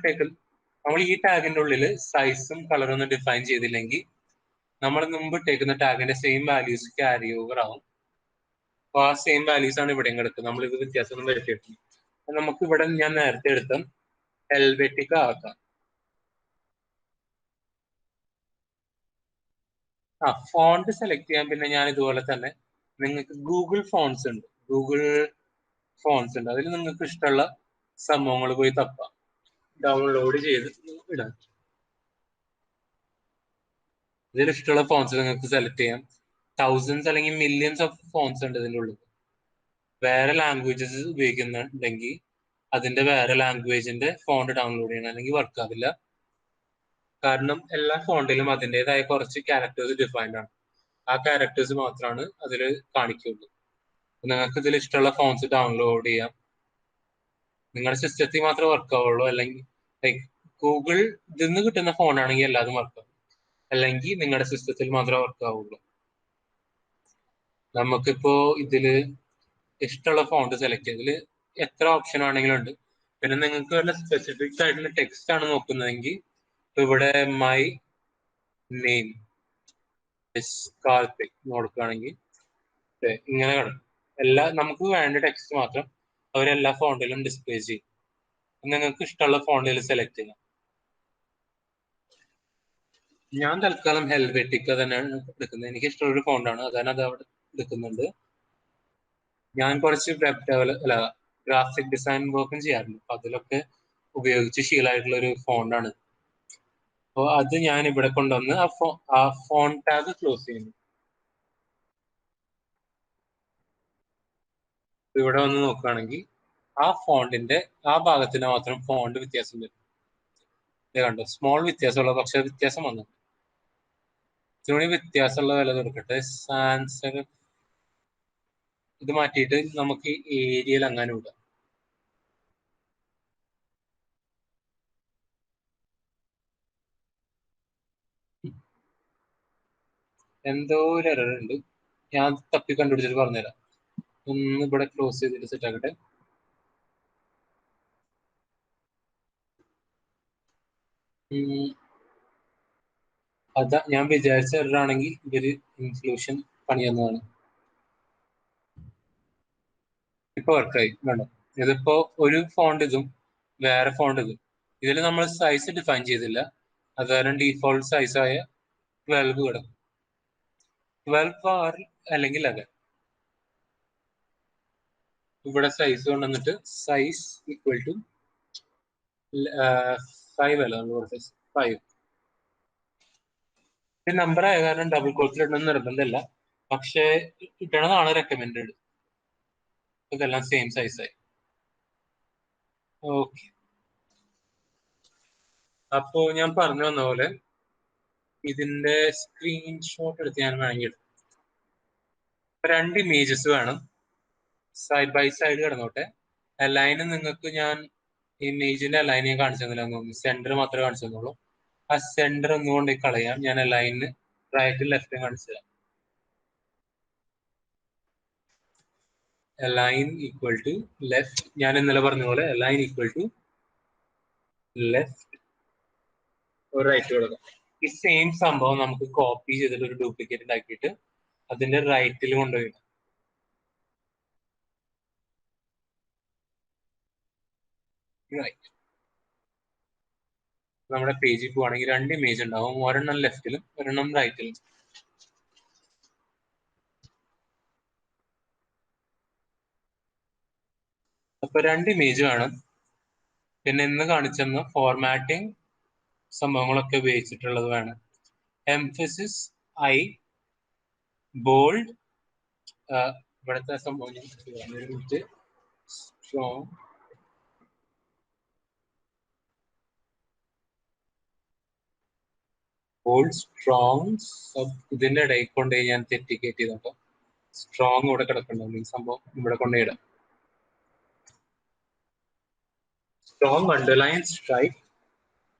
A: നമ്മൾ ഈ ടാഗിന്റെ ഉള്ളിൽ സൈസും കളറും ഒന്നും ഡിഫൈൻ ചെയ്തില്ലെങ്കിൽ നമ്മൾ മുമ്പ് ഇട്ടേക്കുന്ന ടാഗിന്റെ സെയിം വാല്യൂസ് ക്യാരി ഓവർ ആവും. അപ്പൊ ആ സെയിം വാല്യൂസ് ആണ് ഇവിടെയും കിടക്കുന്നത്. നമ്മൾ ഇത് വ്യത്യാസമൊന്നും വരുത്തിയിട്ടില്ല. നമുക്ക് ഇവിടെ ഞാൻ നേരത്തെ എടുത്ത ഹെൽവെറ്റിക്ക ആക്കാം. ഫോണ്ട് സെലക്ട് ചെയ്യാൻ പിന്നെ ഞാൻ ഇതുപോലെ തന്നെ നിങ്ങൾക്ക് ഗൂഗിൾ ഫോൺസ് ഉണ്ട്, അതിൽ നിങ്ങൾക്ക് ഇഷ്ടമുള്ള സംഭവങ്ങൾ പോയി തപ്പാം, ഡൗൺലോഡ് ചെയ്ത് ഇടാം. ഇതിൽ ഇഷ്ടമുള്ള ഫോൺസ് നിങ്ങൾക്ക് സെലക്ട് ചെയ്യാം. തൗസൻഡ്സ് അല്ലെങ്കിൽ മില്യൺസ് ഓഫ് ഫോൺസ് ഉണ്ട് ഇതിൻ്റെ ഉള്ളിൽ. വേറെ ലാംഗ്വേജസ് ഉപയോഗിക്കുന്നുണ്ടെങ്കിൽ അതിന്റെ വേറെ ലാംഗ്വേജിന്റെ ഫോണ്ട് ഡൗൺലോഡ് ചെയ്യണം, അല്ലെങ്കിൽ വർക്ക് ആവില്ല. കാരണം എല്ലാ ഫോണ്ടിലും അതിൻ്റെതായ കുറച്ച് ക്യാരക്ടേഴ്സ് ഡിഫൈൻഡ് ആണ്. ആ ക്യാരക്ടേഴ്സ് മാത്രമാണ് അതിൽ കാണിക്കുള്ളൂ. നിങ്ങൾക്ക് ഇതിൽ ഇഷ്ടമുള്ള ഫോൺസ് ഡൗൺലോഡ് ചെയ്യാം. നിങ്ങളുടെ സിസ്റ്റത്തിൽ മാത്രമേ വർക്ക് ആവുള്ളൂ. അല്ലെങ്കിൽ ലൈക്ക് ഗൂഗിൾ ഇതിൽ നിന്ന് കിട്ടുന്ന ഫോണാണെങ്കിൽ എല്ലാതും വർക്ക് ആവും, അല്ലെങ്കിൽ നിങ്ങളുടെ സിസ്റ്റത്തിൽ മാത്രമേ വർക്ക് ആവുള്ളൂ. നമുക്കിപ്പോ ഇതില് ഇഷ്ടമുള്ള ഫോണ്ട് സെലക്ട് ചെയ്യാം. ഇതിൽ എത്ര ഓപ്ഷൻ ആണെങ്കിലും ഉണ്ട്. പിന്നെ നിങ്ങൾക്ക് വല്ല സ്പെസിഫിക് ആയിട്ടുള്ള ടെക്സ്റ്റ് ആണ് നോക്കുന്നതെങ്കിൽ ഇവിടെ മൈ നെയിം കാർത്തിക് കൊടുക്കുകയാണെങ്കിൽ ഇങ്ങനെ കാണും. നമുക്ക് വേണ്ട ടെക്സ്റ്റ് മാത്രം അവരെല്ലാ ഫോണ്ടിലും ഡിസ്പ്ലേ ചെയ്യും. നിങ്ങൾക്ക് ഇഷ്ടമുള്ള ഫോണ്ടിൽ സെലക്ട് ചെയ്യാം. ഞാൻ തൽക്കാലം ഹെൽവെറ്റിക്ക തന്നെയാണ് എടുക്കുന്നത്. എനിക്ക് ഇഷ്ടമുള്ള ഒരു ഫോണ്ടാണ്, അതാണ് അത് അവിടെ എടുക്കുന്നുണ്ട്. ഞാൻ കുറച്ച് ഗ്രാഫിക് ഡിസൈൻ വർക്കും ചെയ്യാറുണ്ട്. അപ്പൊ അതിലൊക്കെ ഉപയോഗിച്ച് ശീലമായിട്ടുള്ള ഒരു ഫോണ്ടാണ്. അപ്പോൾ അത് ഞാൻ ഇവിടെ കൊണ്ടുവന്ന് ആ ഫോൺ ടാഗ് ക്ലോസ് ചെയ്യുന്നു. ഇവിടെ വന്ന് നോക്കുകയാണെങ്കിൽ ആ ഫോണ്ടിന്റെ ആ ഭാഗത്തിന് മാത്രം ഫോണ്ട് വ്യത്യാസം വരും. ഇത് കണ്ടോ, സ്മോൾ വ്യത്യാസമുള്ള, പക്ഷെ വ്യത്യാസം വന്നു. ഇതിനുവേണ്ടി വ്യത്യാസമുള്ള വില കൊടുക്കട്ടെ. സാൻസർ ഇത് മാറ്റിയിട്ട് നമുക്ക് ഏരിയയിൽ അങ്ങനെ വിടാം. എന്തോ ഒരു എറർ ഉണ്ട്, ഞാൻ തപ്പി കണ്ടുപിടിച്ചിട്ട് പറഞ്ഞുതരാം. ഒന്ന് ഇവിടെ ക്ലോസ് ചെയ്തിട്ട് സെറ്റ് ആക്കട്ടെ. അതാ ഞാൻ വിചാരിച്ച എറർ ആണെങ്കിൽ ഇവര് ഇൻക്ലൂഷൻ പണി തന്നതാണ്. ഇപ്പൊ വർക്കായി വേണം. ഇതിപ്പോ ഒരു ഫോണ്ട് ഇതും വേറെ ഫോണ്ട് ഇതും. ഇതിൽ നമ്മൾ സൈസ് ഡിഫൈൻ ചെയ്തില്ല, അത് കാരണം ഡീഫോൾട്ട് സൈസായ 12 കിടക്കും. 12 ആർ അല്ലെങ്കിൽ 11. ഇവിടെ സൈസ് കൊണ്ടുവന്നിട്ട് സൈസ് ഈക്വൽ ടു 5 അല്ല നമ്മൾ കൊടുത്ത 5. നമ്പർ ആയ കാരണം ഡബിൾ കോട്ട്സിൽ ഇടണമെന്ന് നിർബന്ധമില്ല, പക്ഷേ ഇടണതാണ് റെക്കമെൻഡഡ്. ഇതെല്ലാം സെയിം സൈസായി. ഓക്കെ, അപ്പോ ഞാൻ പറഞ്ഞു വന്ന പോലെ ഇതിന്റെ സ്ക്രീൻഷോട്ട് എടുത്ത് ഞാൻ വേണമെങ്കിൽ എടുക്കും. 2 ഇമേജസ് വേണം, സൈഡ് ബൈ സൈഡ് കിടന്നോട്ടെ. അലൈന് നിങ്ങൾക്ക് ഞാൻ ഇമേജിന്റെ അലൈൻ ഞാൻ കാണിച്ചു തന്നില്ല, സെന്റർ മാത്രമേ കാണിച്ചു തന്നുള്ളൂ. ആ സെന്റർ ഒന്നുകൊണ്ട് കളയാം. ഞാൻ അലൈന് റൈറ്റും ലെഫ്റ്റും കാണിച്ചു തരാം. അലൈൻ ഈക്വൽ ടു ലെഫ്റ്റ്, ഞാൻ ഇന്നലെ പറഞ്ഞ പോലെ അലൈൻ ഈക്വൽ ടു ലെഫ്റ്റ് ഒരു റൈറ്റ് കൊടുക്കാം. ഈ സെയിം സംഭവം നമുക്ക് കോപ്പി ചെയ്തിട്ട് ഒരു ഡ്യൂപ്ലിക്കേറ്റ് ഉണ്ടാക്കിയിട്ട് അതിന്റെ റൈറ്റിൽ കൊണ്ടുപോയി റൈറ്റ്. നമ്മുടെ പേജിൽ പോവാണെങ്കിൽ 2 ഇമേജ് ഉണ്ടാവും, ഒരെണ്ണം ലെഫ്റ്റിലും ഒരെണ്ണം റൈറ്റിലും. അപ്പൊ 2 ഇമേജ് വേണം. പിന്നെ ഇന്ന് കാണിച്ചെന്ന ഫോർമാറ്റിംഗ് സംഭവങ്ങളൊക്കെ ഉപയോഗിച്ചിട്ടുള്ളത് വേണം. എംഫസിസ് ഐ, ബോൾഡ്, ഇവിടുത്തെ സംഭവം സ്ട്രോങ്, ബോൾഡ്, സ്ട്രോങ്. ഇതിന്റെ ഇടയിൽ കൊണ്ട് ഞാൻ തെറ്റിക്കേറ്റ് ചെയ്തപ്പോ സ്ട്രോങ് ഇവിടെ കിടക്കണ്ടോ, ഈ സംഭവം ഇവിടെ കൊണ്ടുപോയിടാം. Strong, underline, strike.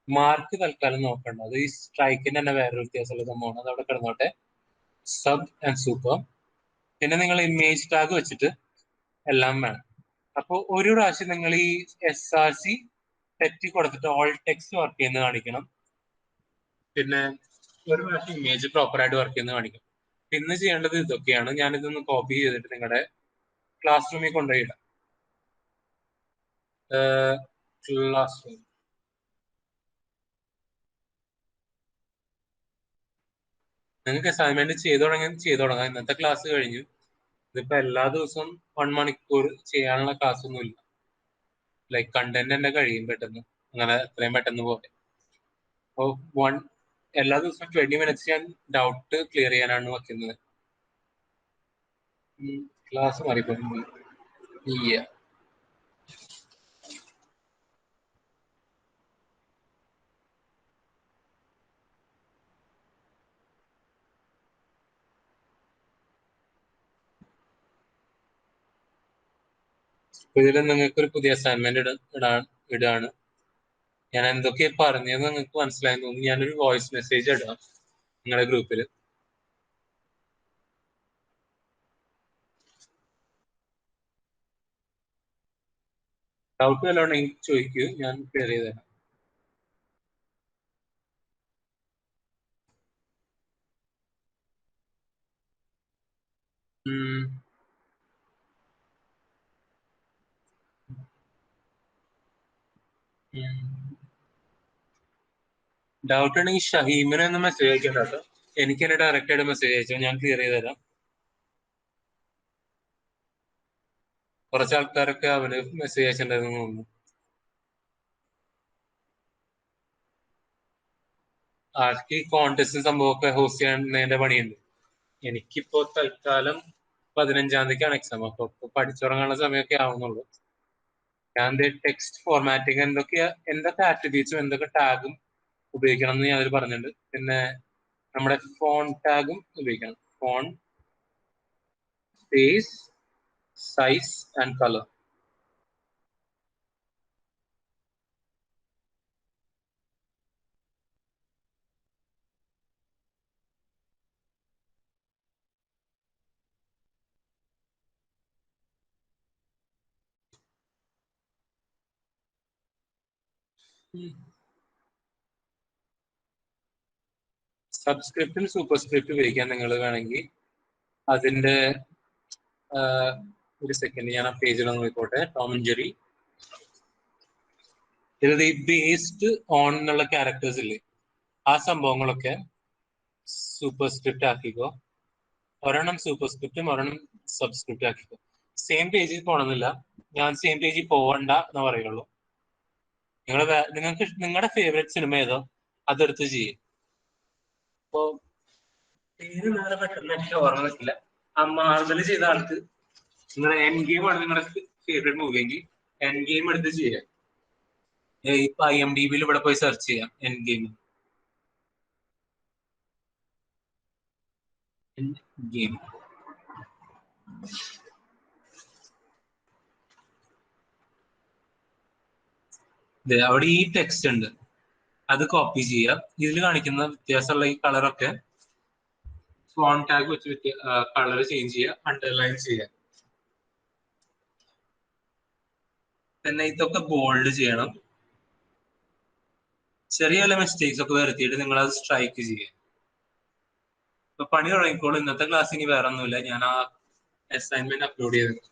A: മാർക്ക് തൽക്കാലം നോക്കണ്ട, അത് ഈ സ്ട്രൈക്കിന് തന്നെ വേറൊരു വ്യത്യാസമുള്ള സംഭവമാണ്, അത് അവിടെ കിടന്നോട്ടെ. Sub and super. പിന്നെ നിങ്ങൾ ഇമേജ് ടാഗ് വെച്ചിട്ട് എല്ലാം വേണം. അപ്പോൾ ഒരു പ്രാവശ്യം നിങ്ങൾ ഈ SRC തെറ്റി കൊടുത്തിട്ട് ഓൾ ടെക്സ്റ്റ് വർക്ക് ചെയ്യുന്ന കാണിക്കണം. പിന്നെ ഒരു പ്രാവശ്യം ഇമേജ് പ്രോപ്പർ ആയിട്ട് വർക്ക് ചെയ്യുന്ന കാണിക്കണം. ഇന്ന് ചെയ്യേണ്ടത് ഇതൊക്കെയാണ്. ഞാനിതൊന്ന് കോപ്പി ചെയ്തിട്ട് നിങ്ങളുടെ ക്ലാസ് റൂമിൽ കൊണ്ടുപോയിടാം. ക്ലാസ് റൂം നിങ്ങൾക്ക് അസൈൻമെന്റ് ചെയ്തു തുടങ്ങാം. ഇന്നത്തെ ക്ലാസ് കഴിഞ്ഞു. ഇതിപ്പോ എല്ലാ ദിവസവും 1 മണിക്കൂർ ചെയ്യാനുള്ള ക്ലാസ് ഒന്നുമില്ല. ലൈക്ക് കണ്ടന്റ് തന്നെ കഴിയും പെട്ടെന്ന്, അങ്ങനെ എത്രയും പെട്ടെന്ന് പോലെ. അപ്പോൾ എല്ലാ ദിവസവും 20 മിനിറ്റ്സ് ഞാൻ ഡൗട്ട് ക്ലിയർ ചെയ്യാനാണ് വെക്കുന്നത്. ക്ലാസ് മാറിപ്പോയി. ഇതിൽ നിങ്ങൾക്ക് ഒരു പുതിയ അസൈൻമെന്റ് ഇടാണ്. ഞാൻ എന്തൊക്കെ പറഞ്ഞതെന്ന് നിങ്ങൾക്ക് മനസ്സിലായി തോന്നുന്നു. ഞാനൊരു വോയിസ് മെസ്സേജ് ഇടാം നിങ്ങളുടെ ഗ്രൂപ്പിൽ. ഡൗട്ട് വല്ലതും ഉണ്ടെങ്കിൽ ചോദിക്കൂ, ഞാൻ ക്ലിയർ ചെയ്ത് തരാം. ഡൗട്ട് ഉണ്ടെങ്കിൽ ഷഹീമിനെ ഒന്ന് മെസ്സേജ് അയക്കണ്ട കേട്ടോ. എനിക്ക് തന്നെ ഡയറക്റ്റ് ആയിട്ട് മെസ്സേജ് അയച്ചോ, ഞാൻ ക്ലിയർ ചെയ്ത് തരാം. കുറച്ച് ആൾക്കാരൊക്കെ അവര് മെസ്സേജ് അയച്ചിട്ടുണ്ടായിരുന്നു തോന്നുന്നു. ആൾക്ക് ഈ കോൺടെസ്റ്റ് സംഭവമൊക്കെ ഹോസ്റ്റ് ചെയ്യുന്നതിന്റെ പണിയുണ്ട്. എനിക്കിപ്പോ തൽക്കാലം 15-ാം തീയതിക്കാണ് എക്സാം. അപ്പൊ പഠിച്ചുറങ്ങാനുള്ള സമയമൊക്കെ ആവുന്നുള്ളൂ. ഞാൻ ടെക്സ്റ്റ് ഫോർമാറ്റിംഗ് എന്തൊക്കെ ആട്രിബ്യൂട്ട്സും എന്തൊക്കെ ടാഗും ഉപയോഗിക്കണം എന്ന് ഞാൻ അതിൽ പറഞ്ഞിട്ടുണ്ട്. പിന്നെ നമ്മുടെ ഫോൺ ടാഗും ഉപയോഗിക്കണം. Font, space, size and colour. സബ്സ്ക്രിപ്റ്റും സൂപ്പർസ്ക്രിപ്റ്റ് ഉപയോഗിക്കാൻ നിങ്ങൾ വേണമെങ്കിൽ അതിന്റെ ഒരു സെക്കൻഡ് ഞാൻ ആ പേജിലൊന്ന് നോക്കിക്കോട്ടെ. ടോം ആൻഡ് ജെറി, ഇതിൽ ഈ ബേസ്ഡ് ഓൺ എന്നുള്ള ക്യാരക്ടേഴ്സ് ഇല്ലേ, ആ സംഭവങ്ങളൊക്കെ സൂപ്പർസ്ക്രിപ്റ്റ് ആക്കിക്കോ. ഒരെണ്ണം സൂപ്പർസ്ക്രിപ്റ്റും ഒരെണ്ണം സബ്സ്ക്രിപ്റ്റ് ആക്കിക്കോ. സെയിം പേജിൽ പോകണമെന്നില്ല. ഞാൻ സെയിം പേജിൽ പോവണ്ട എന്ന് പറയുള്ളൂ. നിങ്ങൾക്ക് നിങ്ങളുടെ ഫേവറേറ്റ് സിനിമ ഏതോ അതെടുത്ത് ചെയ്യും. അപ്പോ പേര് നേരെ പെട്ടെന്ന് എനിക്ക് ഓർമ്മ വെക്കില്ല. ആ മാർവൽ ചെയ്ത ആൾക്ക് നിങ്ങളുടെ എൻ ഗെയിം ആണ് നിങ്ങളുടെ ഫേവറേറ്റ് മൂവി എങ്കിൽ എൻ ഗെയിം എടുത്ത് ചെയ്യാം. ഇപ്പൊ IMDb ഇവിടെ പോയി സെർച്ച് ചെയ്യാം എൻ ഗെയിം. അവിടെ ഈ ടെക്സ്റ്റ് ഉണ്ട്, അത് കോപ്പി ചെയ്യാം. ഇതിൽ കാണിക്കുന്ന വ്യത്യാസമുള്ള ഈ കളറൊക്കെ ഫോൺ ടാഗ് വെച്ച് കളർ ചേഞ്ച് ചെയ്യുക, അണ്ടർലൈൻ ചെയ്യുക. പിന്നെ ഇതൊക്കെ ബോൾഡ് ചെയ്യണം. ചെറിയ ചില മിസ്റ്റേക്സ് ഒക്കെ വരുത്തിയിട്ട് നിങ്ങൾ അത് സ്ട്രൈക്ക് ചെയ്യുക. ഇപ്പൊ പണി തുടങ്ങിക്കോളൂ. ഇന്നത്തെ ക്ലാസ് ഇനി വേറെ ഒന്നുമില്ല. ഞാൻ ആ അസൈൻമെന്റ് അപ്ലോഡ് ചെയ്തത്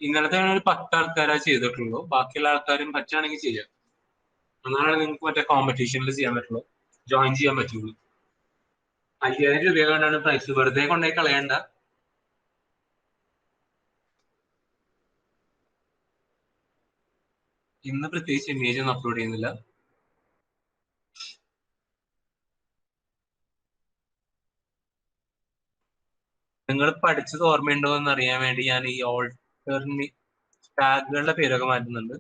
A: ഇന്നലത്തെ ഒരു 10 ആൾക്കാരാ ചെയ്തിട്ടുള്ളൂ. ബാക്കിയുള്ള ആൾക്കാരും പറ്റുകയാണെങ്കിൽ ചെയ്യാം. എന്നാണ് നിങ്ങൾക്ക് മറ്റേ കോമ്പറ്റീഷനിൽ ചെയ്യാൻ പറ്റുള്ളൂ, ജോയിൻ ചെയ്യാൻ പറ്റുള്ളൂ. 5000 രൂപ കൊണ്ടാണ് പ്രൈസ്. വെറുതെ കൊണ്ടുപോയി കളയണ്ട. ഇന്ന് പ്രത്യേകിച്ച് ഇമേജ് ഒന്നും അപ്ലോഡ് ചെയ്യുന്നില്ല. നിങ്ങൾ പഠിച്ചത് ഓർമ്മയുണ്ടോ എന്ന് അറിയാൻ വേണ്ടി ഞാൻ ഈ ടാഗുകളുടെ പേരൊക്കെ മാറ്റുന്നുണ്ട്.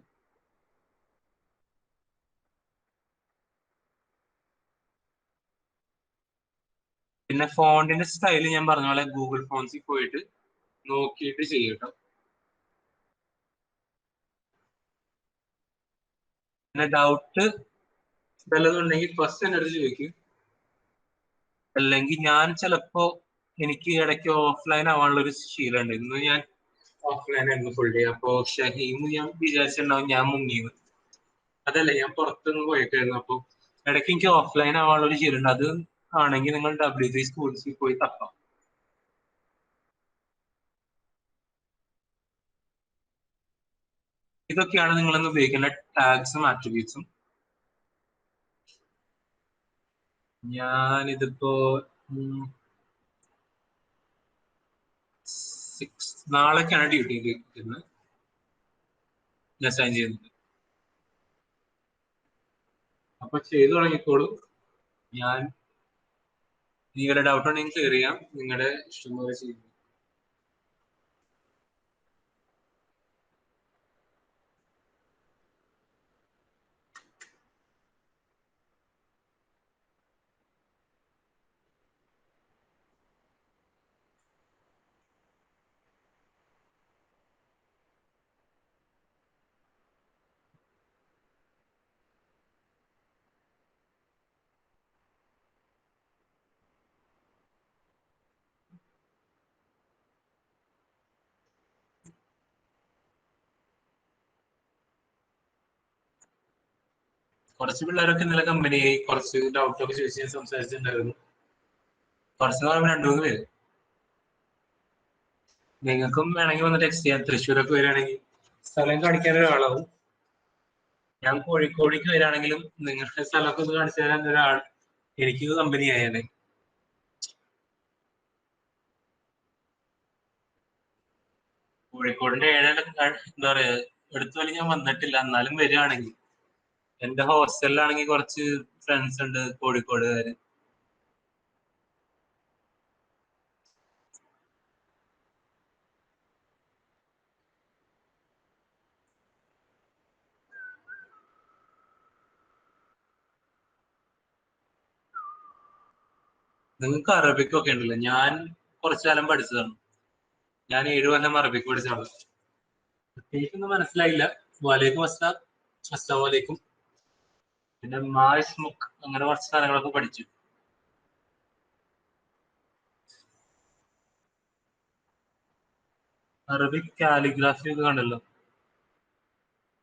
A: പിന്നെ ഫോണ്ടിന്റെ സ്റ്റൈൽ ഞാൻ പറഞ്ഞ പോലെ ഗൂഗിൾ ഫോൺസിൽ പോയിട്ട് നോക്കിയിട്ട് ചെയ്യട്ടോ. പിന്നെ ഡൗട്ട് വല്ലതുണ്ടെങ്കിൽ ഫസ്റ്റ് എൻ്റെ അടുത്ത് ചോദിക്കും. അല്ലെങ്കിൽ ഞാൻ ചിലപ്പോ എനിക്ക് ഇടയ്ക്ക് ഓഫ്ലൈൻ ആവാനുള്ള ഒരു ശീലമുണ്ട്. ഇന്ന് ഞാൻ ഓഫ്ലൈൻ ആയിരുന്നു ഫുൾ ഡേ. അപ്പോ ഷഹീം ഞാൻ വിചാരിച്ചിട്ടുണ്ടാവും ഞാൻ മുങ്ങിയത്. അതല്ല, ഞാൻ പുറത്തുനിന്ന് പോയിട്ടായിരുന്നു. അപ്പൊ ഇടയ്ക്ക് എനിക്ക് ഓഫ്ലൈൻ ആവാനുള്ള ഒരു ശീലമുണ്ട്. അത് ആണെങ്കിൽ നിങ്ങൾ W3 സ്കൂൾസിൽ പോയി തപ്പാം. ഇതൊക്കെയാണ് നിങ്ങളൊന്ന് ഉപയോഗിക്കേണ്ട ടാഗ്സും ആട്രിബ്യൂട്ട്സും. ഞാനിതിപ്പോ നാളേക്കാണ് ഡ്യൂട്ടി ഇരുന്നത് ഞാൻ സൈൻ ചെയ്യുന്നത്. അപ്പൊ ചെയ്തു തുടങ്ങിക്കോളൂ. ഞാൻ നിങ്ങളുടെ ഡൗട്ട് ഉണ്ടെങ്കിൽ ക്ലിയർ ചെയ്യാം. നിങ്ങളുടെ ഇഷ്ടം പോലെ ചെയ്യും. കുറച്ച് പിള്ളേരൊക്കെ ഇന്നലെ കമ്പനി കുറച്ച് ഡൗട്ടൊക്കെ ചോദിച്ച് ഞാൻ സംസാരിച്ചിട്ടുണ്ടായിരുന്നു. കുറച്ച് നാളും 2-3 പേര്. നിങ്ങൾക്കും വേണമെങ്കിൽ വന്ന് ടെക്സ്റ്റ് ചെയ്യാം. തൃശ്ശൂരൊക്കെ വരികയാണെങ്കിൽ സ്ഥലം കാണിക്കാൻ ഒരാളാവും. ഞാൻ കോഴിക്കോടേക്ക് വരികയാണെങ്കിലും നിങ്ങളുടെ സ്ഥലമൊക്കെ ഒന്ന് കാണിച്ചു തരാൻ ഒരാൾ എനിക്ക് കമ്പനി ആയാലേ. കോഴിക്കോടിന്റെ എന്താ പറയാ എടുത്തു വലി ഞാൻ വന്നിട്ടില്ല. എന്നാലും വരികയാണെങ്കിൽ എന്റെ ഹോസ്റ്റലിലാണെങ്കിൽ കുറച്ച് ഫ്രണ്ട്സ് ഉണ്ട് കോഴിക്കോടുകാര്. നിങ്ങൾക്ക് അറബിക്കൊക്കെ ഉണ്ടല്ലോ. ഞാൻ കുറച്ചു കാലം പഠിച്ചതാണ്. ഞാൻ 7 കൊല്ലം അറബിക്ക് പഠിച്ചാണ്. പ്രത്യേകിച്ചൊന്നും മനസ്സിലായില്ല. വലൈക്കും അസ്സലാം, അസ്സലാമു അലൈക്കും, പിന്നെ മായ്സ് മുക്ക് അങ്ങനെ കുറച്ച് സാധനങ്ങളൊക്കെ പഠിച്ചു. അറബിക് കാലിഗ്രാഫി ഒക്കെ കണ്ടല്ലോ,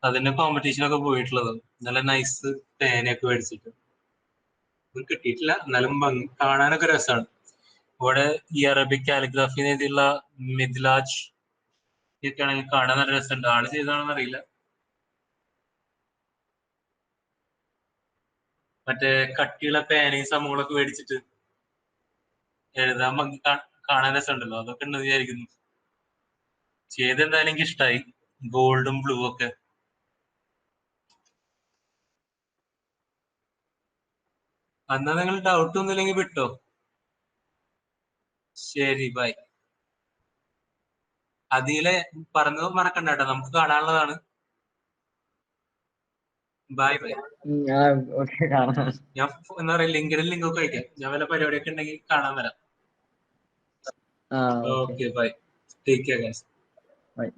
A: അതിന്റെ കോമ്പറ്റീഷനൊക്കെ പോയിട്ടുള്ളത്. നല്ല നൈസ് പേനയൊക്കെ മേടിച്ചിട്ട്. ഒന്നും കിട്ടിയിട്ടില്ല, എന്നാലും കാണാനൊക്കെ രസമാണ്. ഇവിടെ ഈ അറബിക് കാലിഗ്രാഫി എഴുതിയുള്ള മിദ്ലാജ് ഒക്കെ ആണെങ്കിൽ കാണാൻ നല്ല രസമുണ്ട്. ആള് ചെയ്താണെന്ന് അറിയില്ല. മറ്റേ കട്ടിയുള്ള പേനയും സംഭവങ്ങളൊക്കെ മേടിച്ചിട്ട് എഴുതാൻ കാണാൻ രസമുണ്ടല്ലോ. അതൊക്കെ ഉണ്ടെന്ന് വിചാരിക്കുന്നു. ചെയ്തെന്തായാലും എനിക്ക് ഇഷ്ടമായി, ഗോൾഡും ബ്ലൂ ഒക്കെ. എന്നാ നിങ്ങൾ ഡൗട്ട് ഒന്നുമില്ലെങ്കിൽ വിട്ടോ. ശരി, ബൈ. അതിലെ പറഞ്ഞത് മറക്കണ്ട കേട്ടോ, നമുക്ക് കാണാനുള്ളതാണ്. Bye bye. ഞാൻ എന്താ പറയാ ലിങ്കൊക്കെ കഴിക്കാം. ഞാൻ വല്ല പരിപാടിയൊക്കെ ഉണ്ടെങ്കിൽ കാണാൻ വരാം. Okay, bye. Take care guys. By.